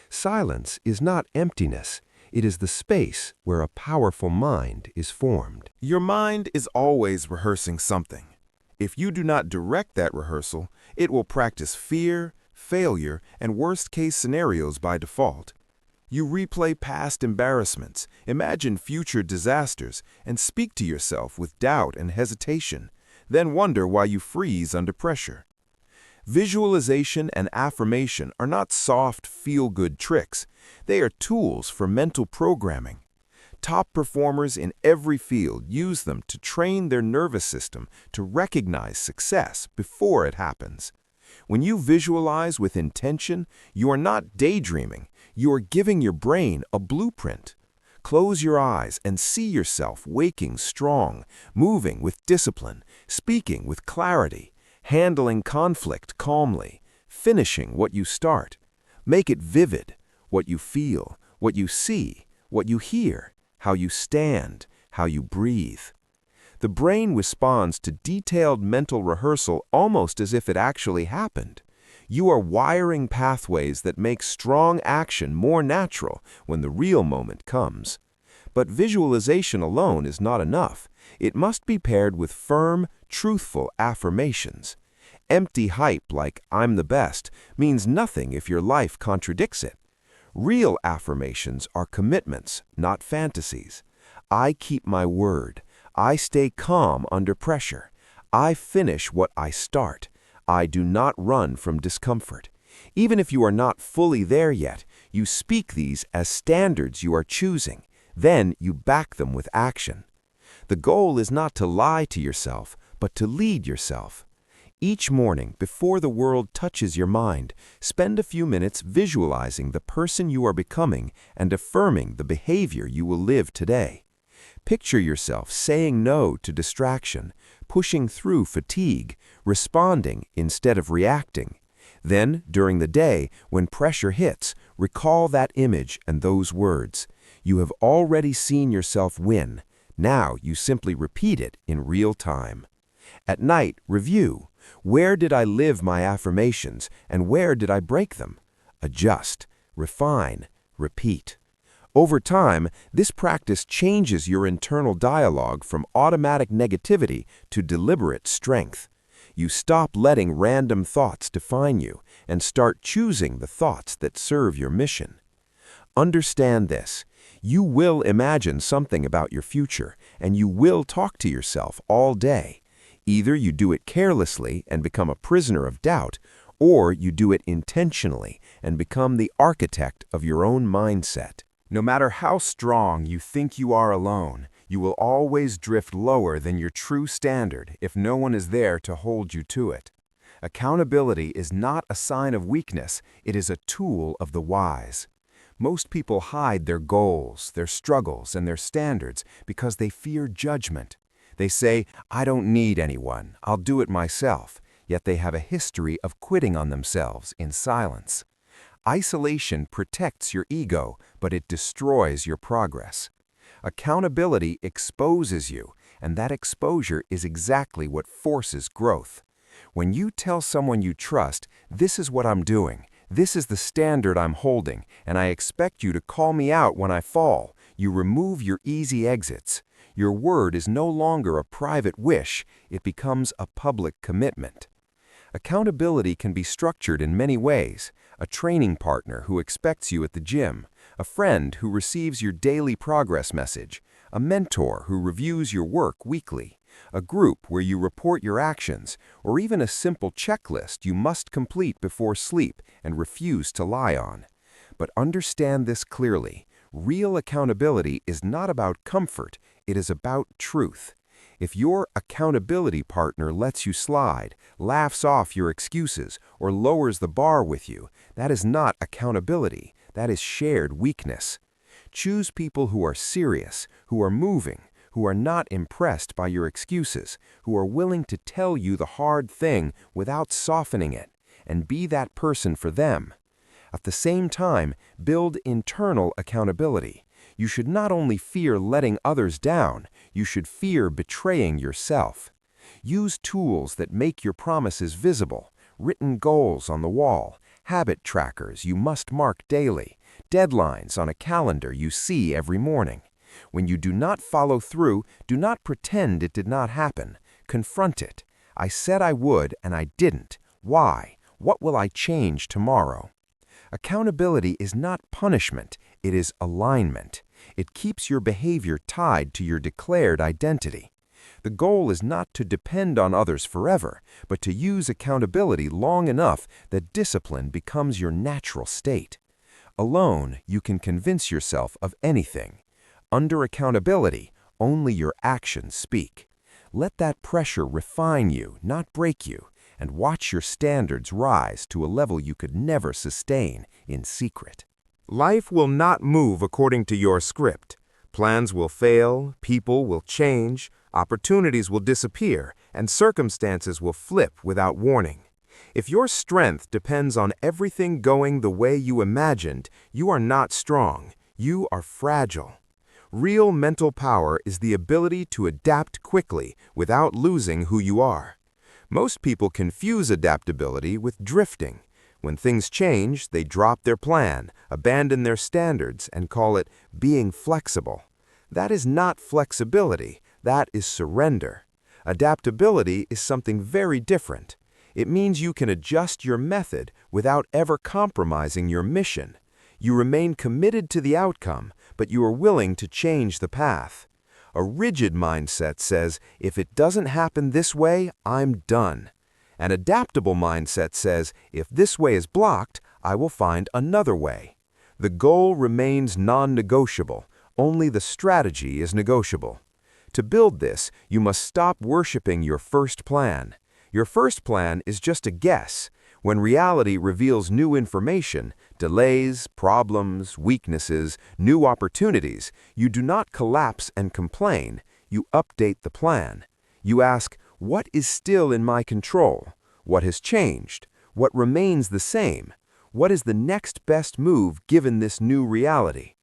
Silence is not emptiness. It is the space where a powerful mind is formed.
Your mind is always rehearsing something. If you do not direct that rehearsal, it will practice fear, failure, and worst-case scenarios by default. You replay past embarrassments, imagine future disasters, and speak to yourself with doubt and hesitation, then wonder why you freeze under pressure. Visualization and affirmation are not soft, feel-good tricks. They are tools for mental programming. Top performers in every field use them to train their nervous system to recognize success before it happens. When you visualize with intention, you are not daydreaming. You are giving your brain a blueprint. Close your eyes and see yourself waking strong, moving with discipline, speaking with clarity, handling conflict calmly, finishing what you start. Make it vivid, what you feel, what you see, what you hear, how you stand, how you breathe. The brain responds to detailed mental rehearsal almost as if it actually happened. You are wiring pathways that make strong action more natural when the real moment comes. But visualization alone is not enough. It must be paired with firm, truthful affirmations. Empty hype like "I'm the best" means nothing if your life contradicts it. Real affirmations are commitments, not fantasies. I keep my word. I stay calm under pressure. I finish what I start. I do not run from discomfort. Even if you are not fully there yet, you speak these as standards you are choosing. Then you back them with action. The goal is not to lie to yourself, but to lead yourself. Each morning, before the world touches your mind, spend a few minutes visualizing the person you are becoming and affirming the behavior you will live today. Picture yourself saying no to distraction, pushing through fatigue, responding instead of reacting. Then, during the day, when pressure hits, recall that image and those words. You have already seen yourself win. Now you simply repeat it in real time. At night, review. Where did I live my affirmations, and where did I break them? Adjust, refine, repeat. Over time, this practice changes your internal dialogue from automatic negativity to deliberate strength. You stop letting random thoughts define you and start choosing the thoughts that serve your mission. Understand this. You will imagine something about your future, and you will talk to yourself all day. Either you do it carelessly and become a prisoner of doubt, or you do it intentionally and become the architect of your own mindset. No matter how strong you think you are alone, you will always drift lower than your true standard if no one is there to hold you to it. Accountability is not a sign of weakness, it is a tool of the wise. Most people hide their goals, their struggles, and their standards because they fear judgment. They say, "I don't need anyone, I'll do it myself," yet they have a history of quitting on themselves in silence. Isolation protects your ego, but it destroys your progress. Accountability exposes you, and that exposure is exactly what forces growth. When you tell someone you trust, "This is what I'm doing, this is the standard I'm holding, and I expect you to call me out when I fall," you remove your easy exits. Your word is no longer a private wish, it becomes a public commitment. Accountability can be structured in many ways. A training partner who expects you at the gym, a friend who receives your daily progress message, a mentor who reviews your work weekly, a group where you report your actions, or even a simple checklist you must complete before sleep and refuse to lie on. But understand this clearly. Real accountability is not about comfort, it is about truth.
If your accountability partner lets you slide, laughs off your excuses, or lowers the bar with you, that is not accountability, that is shared weakness. Choose people who are serious, who are moving, who are not impressed by your excuses, who are willing to tell you the hard thing without softening it, and be that person for them. At the same time, build internal accountability. You should not only fear letting others down, you should fear betraying yourself. Use tools that make your promises visible, written goals on the wall, habit trackers you must mark daily, deadlines on a calendar you see every morning. When you do not follow through, do not pretend it did not happen. Confront it. I said I would and I didn't. Why? What will I change tomorrow? Accountability is not punishment, it is alignment. It keeps your behavior tied to your declared identity. The goal is not to depend on others forever, but to use accountability long enough that discipline becomes your natural state. Alone, you can convince yourself of anything. Under accountability, only your actions speak. Let that pressure refine you, not break you, and watch your standards rise to a level you could never sustain in secret.
Life will not move according to your script. Plans will fail, people will change, opportunities will disappear, and circumstances will flip without warning. If your strength depends on everything going the way you imagined, you are not strong, you are fragile. Real mental power is the ability to adapt quickly without losing who you are. Most people confuse adaptability with drifting. When things change, they drop their plan, abandon their standards, and call it being flexible. That is not flexibility, that is surrender. Adaptability is something very different. It means you can adjust your method without ever compromising your mission. You remain committed to the outcome, but you are willing to change the path. A rigid mindset says, if it doesn't happen this way, I'm done. An adaptable mindset says, if this way is blocked, I will find another way. The goal remains non-negotiable, only the strategy is negotiable. To build this, you must stop worshiping your first plan. Your first plan is just a guess. When reality reveals new information, delays, problems, weaknesses, new opportunities, you do not collapse and complain, you update the plan. You ask, what is still in my control? What has changed? What remains the same? What is the next best move given this new reality?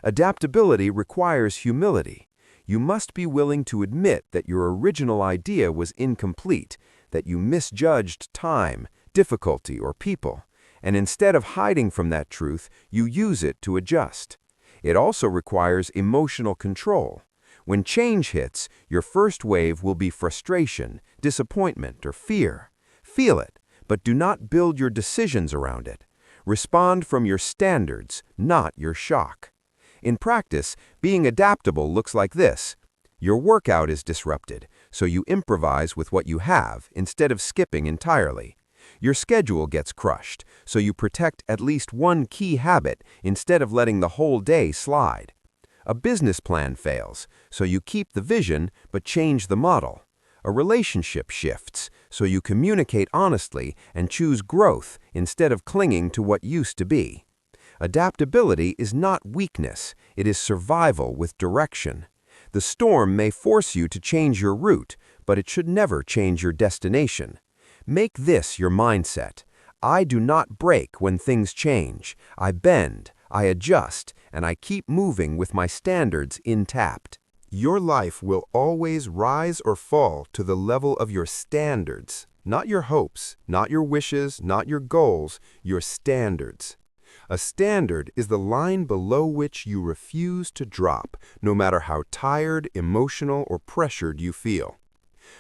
Adaptability requires humility. You must be willing to admit that your original idea was incomplete, that you misjudged time, difficulty, or people, and instead of hiding from that truth, you use it to adjust. It also requires emotional control. When change hits, your first wave will be frustration, disappointment, or fear. Feel it, but do not build your decisions around it. Respond from your standards, not your shock. In practice, being adaptable looks like this. Your workout is disrupted, so you improvise with what you have instead of skipping entirely. Your schedule gets crushed, so you protect at least one key habit instead of letting the whole day slide. A business plan fails, so you keep the vision but change the model. A relationship shifts, so you communicate honestly and choose growth instead of clinging to what used to be. Adaptability is not weakness, it is survival with direction. The storm may force you to change your route, but it should never change your destination. Make this your mindset. I do not break when things change. I bend, I adjust, and I keep moving with my standards intact. Your life will always rise or fall to the level of your standards, not your hopes, not your wishes, not your goals, your standards. A standard is the line below which you refuse to drop, no matter how tired, emotional, or pressured you feel.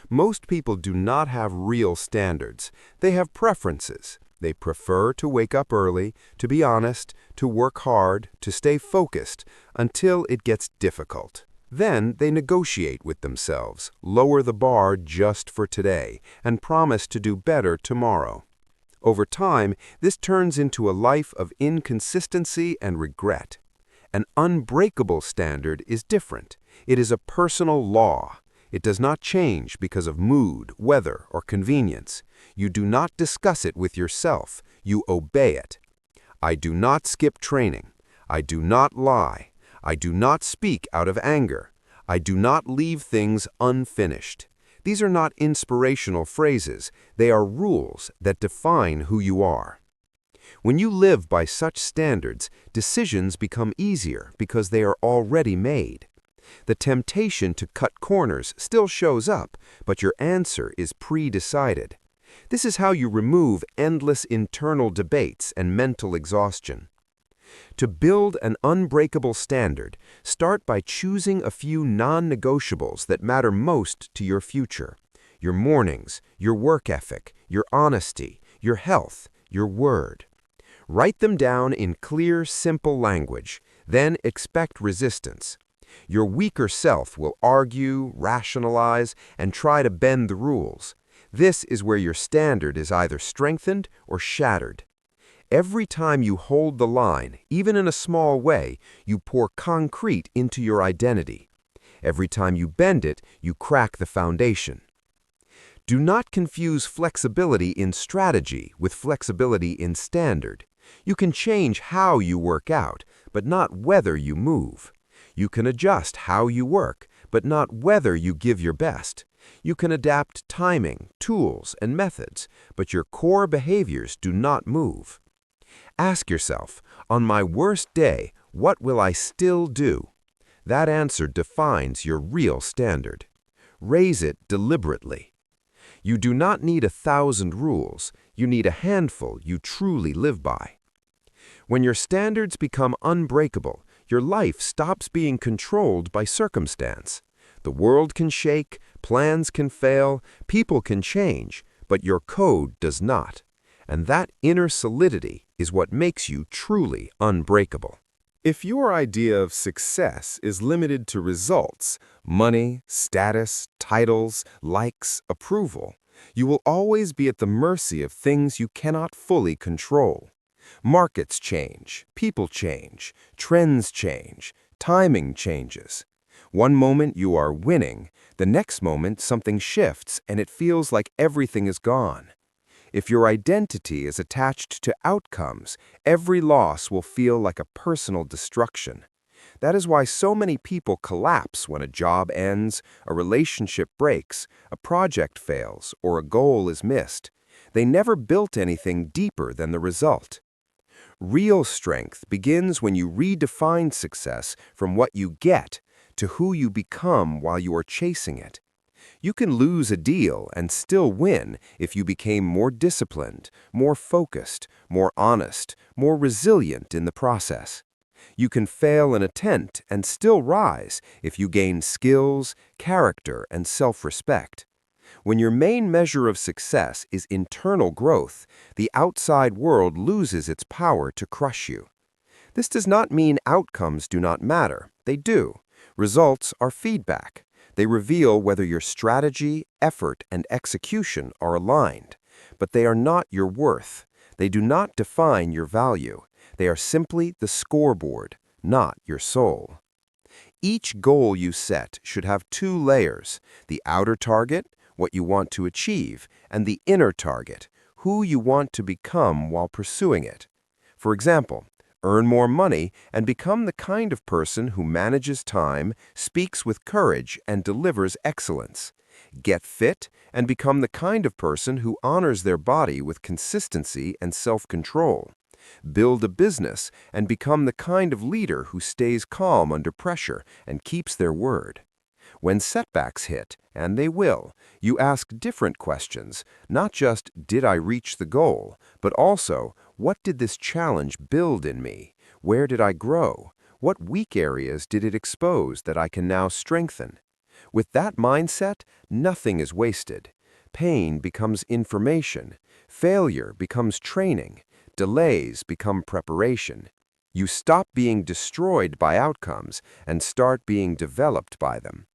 Most people do not have real standards. They have preferences. They prefer to wake up early, to be honest, to work hard, to stay focused, until it gets difficult. Then they negotiate with themselves, lower the bar just for today, and promise to do better tomorrow. Over time, this turns into a life of inconsistency and regret. An unbreakable standard is different. It is a personal law.
It does not change because of mood, weather, or convenience. You do not discuss it with yourself. You obey it. I do not skip training. I do not lie. I do not speak out of anger. I do not leave things unfinished. These are not inspirational phrases. They are rules that define who you are. When you live by such standards, decisions become easier because they are already made. The temptation to cut corners still shows up, but your answer is pre-decided. This is how you remove endless internal debates and mental exhaustion. To build an unbreakable standard, start by choosing a few non-negotiables that matter most to your future: your mornings, your work ethic, your honesty, your health, your word. Write them down in clear, simple language, then expect resistance. Your weaker self will argue, rationalize, and try to bend the rules. This is where your standard is either strengthened or shattered. Every time you hold the line, even in a small way, you pour concrete into your identity. Every time you bend it, you crack the foundation. Do not confuse flexibility in strategy with flexibility in standard. You can change how you work out, but not whether you move. You can adjust how you work, but not whether you give your best. You can adapt timing, tools, and methods, but your core behaviors do not move. Ask yourself, on my worst day, what will I still do? That answer defines your real standard. Raise it deliberately. You do not need 1,000 rules. You need a handful you truly live by. When your standards become unbreakable, your life stops being controlled by circumstance. The world can shake, plans can fail, people can change, but your code does not. And that inner solidity is what makes you truly unbreakable.
If your idea of success is limited to results, money, status, titles, likes, approval, you will always be at the mercy of things you cannot fully control. Markets change, people change, trends change, timing changes. One moment you are winning, the next moment something shifts and it feels like everything is gone. If your identity is attached to outcomes, every loss will feel like a personal destruction. That is why so many people collapse when a job ends, a relationship breaks, a project fails, or a goal is missed. They never built anything deeper than the result. Real strength begins when you redefine success from what you get to who you become while you are chasing it. You can lose a deal and still win if you became more disciplined, more focused, more honest, more resilient in the process. You can fail in a tent and still rise if you gain skills, character, and self-respect. When your main measure of success is internal growth, the outside world loses its power to crush you. This does not mean outcomes do not matter. They do. Results are feedback. They reveal whether your strategy, effort, and execution are aligned. But they are not your worth. They do not define your value. They are simply the scoreboard, not your soul. Each goal you set should have two layers: the outer target, what you want to achieve, and the inner target, who you want to become while pursuing it. For example, earn more money and become the kind of person who manages time, speaks with courage, and delivers excellence. Get fit and become the kind of person who honors their body with consistency and self-control. Build a business and become the kind of leader who stays calm under pressure and keeps their word. When setbacks hit, and they will, you ask different questions, not just, did I reach the goal, but also, what did this challenge build in me? Where did I grow? What weak areas did it expose that I can now strengthen? With that mindset, nothing is wasted. Pain becomes information. Failure becomes training. Delays become preparation. You stop being destroyed by outcomes and start being developed by them.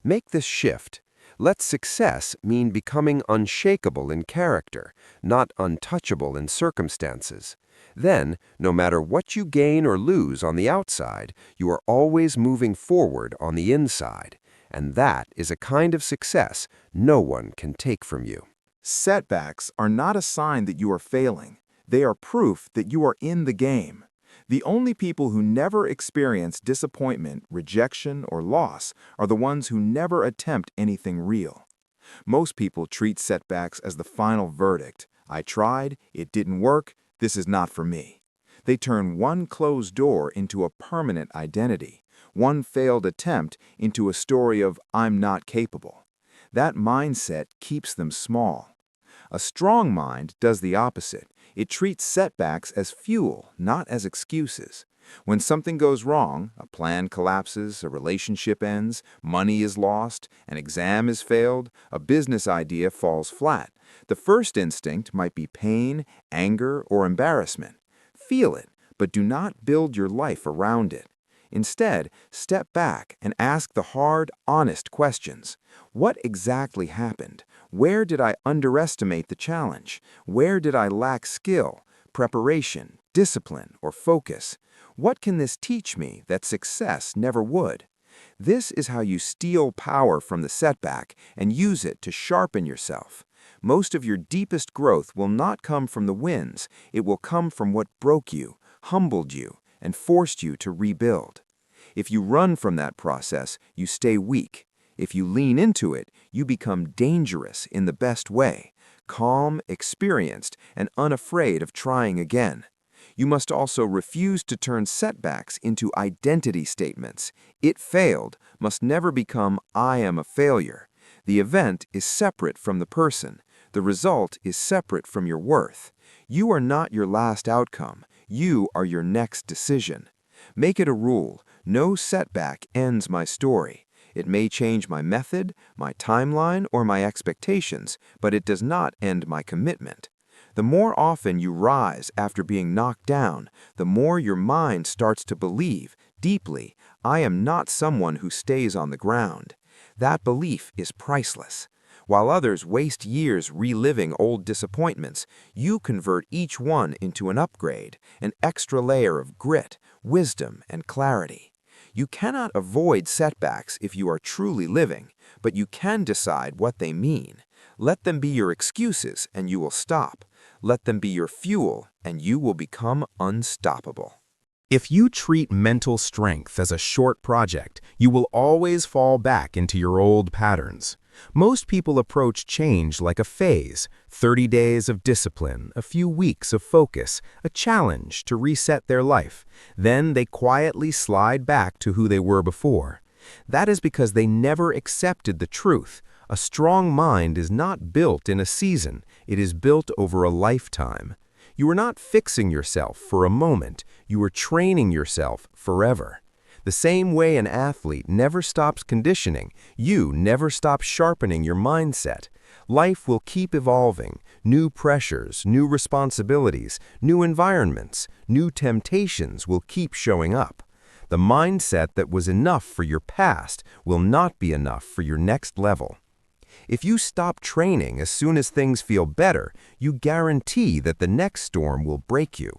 Make this shift. Let success mean becoming unshakable in character, not untouchable in circumstances. Then, no matter what you gain or lose on the outside, you are always moving forward on the inside.
And that is a kind of success no one can take from you.
Setbacks are not a sign that you are failing. They are proof that you are in the game. The only people who never experience disappointment, rejection, or loss are the ones who never attempt anything real. Most people treat setbacks as the final verdict. I tried, it didn't work, this is not for me. They turn one closed door into a permanent identity, one failed attempt into a story of I'm not capable. That mindset keeps them small. A strong mind does the opposite. It treats setbacks as fuel, not as excuses. When something goes wrong, a plan collapses, a relationship ends, money is lost, an exam is failed, a business idea falls flat, the first instinct might be pain, anger, or embarrassment. Feel it, but do not build your life around it. Instead, step back and ask the hard, honest questions. What exactly happened? Where did I underestimate the challenge? Where did I lack skill, preparation, discipline, or focus? What can this teach me that success never would? This is how you steal power from the setback and use it to sharpen yourself. Most of your deepest growth will not come from the wins. It will come from what broke you, humbled you, and forced you to rebuild. If you run from that process, you stay weak. If you lean into it, you become dangerous in the best way, calm, experienced, and unafraid of trying again. You must also refuse to turn setbacks into identity statements. It failed must never become I am a failure. The event is separate from the person. The result is separate from your worth. You are not your last outcome. You are your next decision. Make it a rule. No setback ends my story. It may change my method, my timeline, or my expectations, but it does not end my commitment. The more often you rise after being knocked down, the more your mind starts to believe, deeply, I am not someone who stays on the ground. That belief is priceless. While others waste years reliving old disappointments, you convert each one into an upgrade, an extra layer of grit, wisdom, and clarity. You cannot avoid setbacks if you are truly living, but you can decide what they mean. Let them be your excuses and you will stop. Let them be your fuel and you will become unstoppable.
If you treat mental strength as a short project, you will always fall back into your old patterns. Most people approach change like a phase, 30 days of discipline, a few weeks of focus, a challenge to reset their life. Then they quietly slide back to who they were before. That is because they never accepted the truth. A strong mind is not built in a season, it is built over a lifetime. You are not fixing yourself for a moment, you are training yourself forever. The same way an athlete never stops conditioning, you never stop sharpening your mindset. Life will keep evolving, new pressures, new responsibilities, new environments, new temptations will keep showing up. The mindset that was enough for your past will not be enough for your next level. If you stop training as soon as things feel better, you guarantee that the next storm will break you.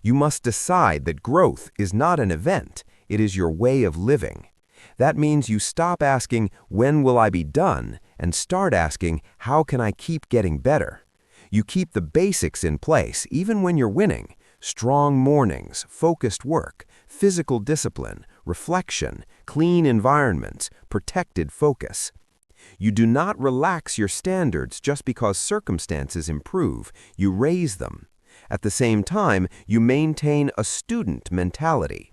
You must decide that growth is not an event, it is your way of living. That means you stop asking, when will I be done, and start asking, how can I keep getting better? You keep the basics in place even when you're winning. Strong mornings, focused work, physical discipline, reflection, clean environments, protected focus. You do not relax your standards just because circumstances improve, you raise them. At the same time, you maintain a student mentality.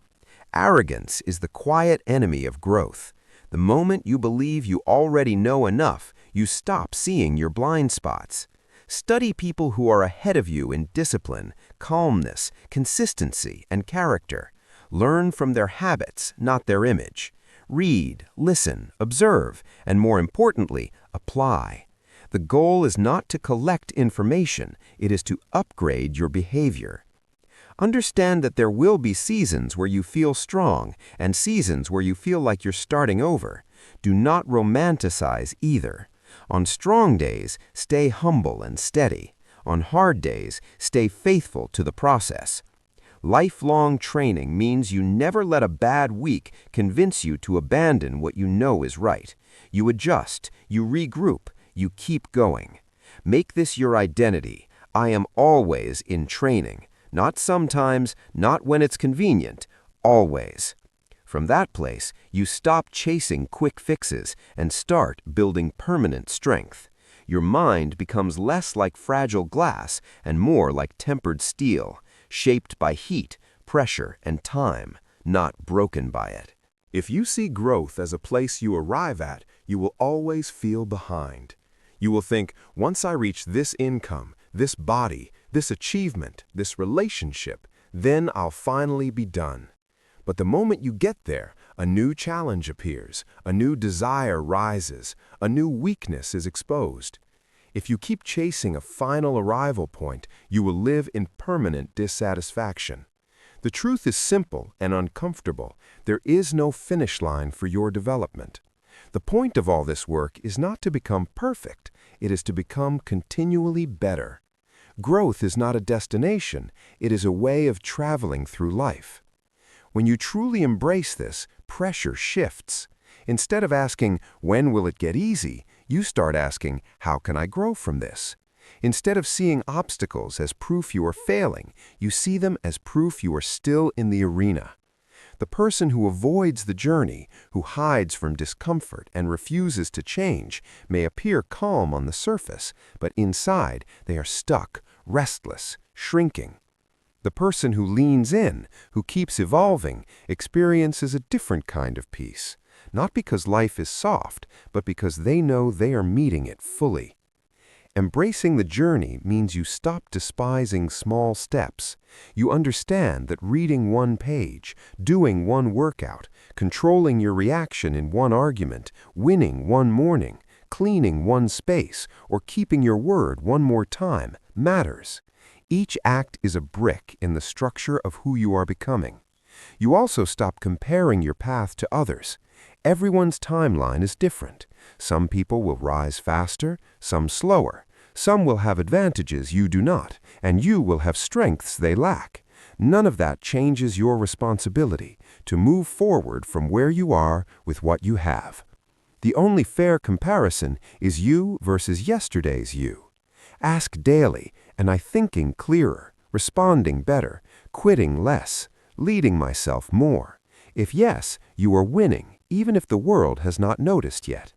Arrogance is the quiet enemy of growth. The moment you believe you already know enough, you stop seeing your blind spots. Study people who are ahead of you in discipline, calmness, consistency, and character. Learn from their habits, not their image. Read, listen, observe, and more importantly, apply. The goal is not to collect information, it is to upgrade your behavior. Understand that there will be seasons where you feel strong and seasons where you feel like you're starting over. Do not romanticize either. On strong days, stay humble and steady. On hard days, stay faithful to the process.
Lifelong training means you never let a bad week convince you to abandon what you know is right. You adjust, you regroup, you keep going. Make this your identity. I am always in training. Not sometimes, not when it's convenient, always. From that place, you stop chasing quick fixes and start building permanent strength. Your mind becomes less like fragile glass and more like tempered steel, shaped by heat, pressure, and time, not broken by it.
If you see growth as a place you arrive at, you will always feel behind. You will think, once I reach this income, this body, this achievement, this relationship, then I'll finally be done. But the moment you get there, a new challenge appears, a new desire rises, a new weakness is exposed. If you keep chasing a final arrival point, you will live in permanent dissatisfaction. The truth is simple and uncomfortable. There is no finish line for your development. The point of all this work is not to become perfect, it is to become continually better. Growth is not a destination, it is a way of traveling through life. When you truly embrace this, pressure shifts. Instead of asking, when will it get easy, you start asking, how can I grow from this? Instead of seeing obstacles as proof you are failing, you see them as proof you are still in the arena. The person who avoids the journey, who hides from discomfort and refuses to change, may appear calm on the surface, but inside they are stuck, restless, shrinking. The person who leans in, who keeps evolving, experiences a different kind of peace, not because life is soft, but because they know they are meeting it fully. Embracing the journey means you stop despising small steps. You understand that reading one page, doing one workout, controlling your reaction in one argument, winning one morning, cleaning one space, or keeping your word one more time matters. Each act is a brick in the structure of who you are becoming. You also stop comparing your path to others. Everyone's timeline is different. Some people will rise faster, some slower. Some will have advantages you do not, and you will have strengths they lack. None of that changes your responsibility to move forward from where you are with what you have. The only fair comparison is you versus yesterday's you. Ask daily, am I thinking clearer, responding better, quitting less, leading myself more? If yes, you are winning, even if the world has not noticed yet.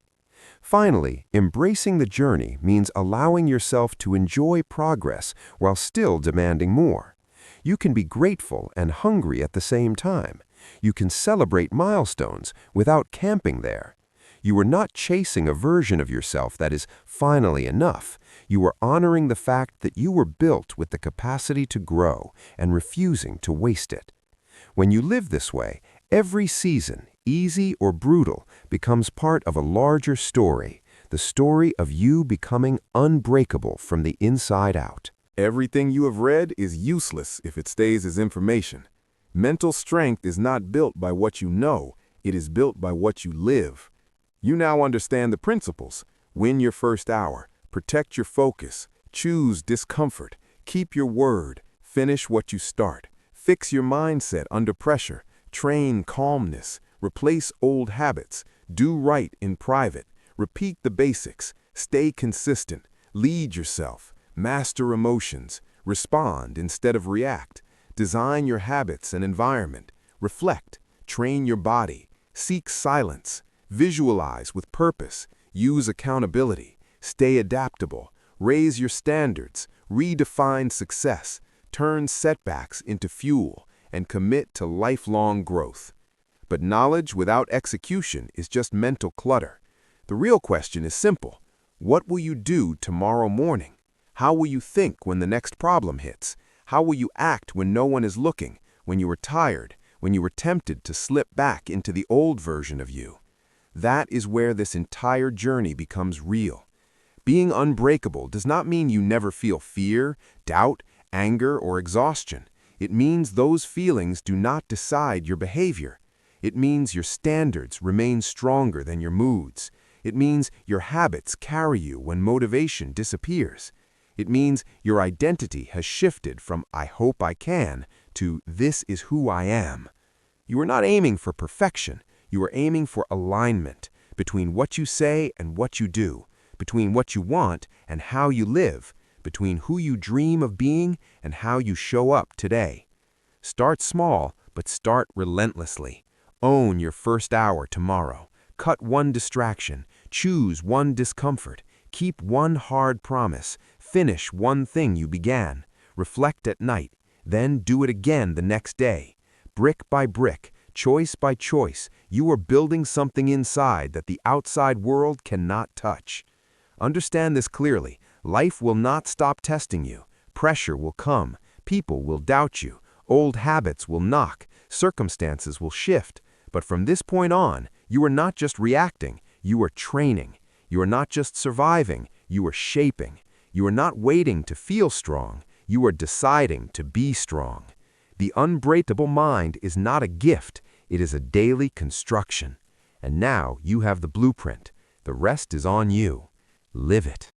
Finally, embracing the journey means allowing yourself to enjoy progress while still demanding more. You can be grateful and hungry at the same time. You can celebrate milestones without camping there. You are not chasing a version of yourself that is finally enough. You are honoring the fact that you were built with the capacity to grow and refusing to waste it. When you live this way, every season, easy or brutal, becomes part of a larger story, the story of you becoming unbreakable from the inside out. Everything you have read is useless if it stays as information. Mental strength is not built by what you know, it is built by what you live. You now understand the principles. Win your first hour, protect your focus, choose discomfort, keep your word, finish what you start, fix your mindset under pressure, train calmness, replace old habits, do right in private, repeat the basics, stay consistent, lead yourself, master emotions, respond instead of react, design your habits and environment, reflect, train your body, seek silence, visualize with purpose, use accountability, stay adaptable, raise your standards, redefine success, turn setbacks into fuel, and commit to lifelong growth. But knowledge without execution is just mental clutter. The real question is simple. What will you do tomorrow morning? How will you think when the next problem hits? How will you act when no one is looking, when you are tired, when you are tempted to slip back into the old version of you? That is where this entire journey becomes real. Being unbreakable does not mean you never feel fear, doubt, anger, or exhaustion. It means those feelings do not decide your behavior. It means your standards remain stronger than your moods. It means your habits carry you when motivation disappears.
It means your identity has shifted from "I hope I can" to "this is who I am." You are not aiming for perfection. You are aiming for alignment between what you say and what you do, between what you want and how you live, between who you dream of being and how you show up today. Start small, but start relentlessly. Own your first hour tomorrow. Cut one distraction. Choose one discomfort. Keep one hard promise. Finish one thing you began. Reflect at night. Then do it again the next day. Brick by brick, choice by choice, you are building something inside that the outside world cannot touch. Understand this clearly. Life will not stop testing you. Pressure will come. People will doubt you. Old habits will knock. Circumstances will shift. But from this point on, you are not just reacting, you are training. You are not just surviving, you are shaping. You are not waiting to feel strong, you are deciding to be strong. The unbreakable mind is not a gift, it is a daily construction. And now you have the blueprint. The rest is on you. Live it.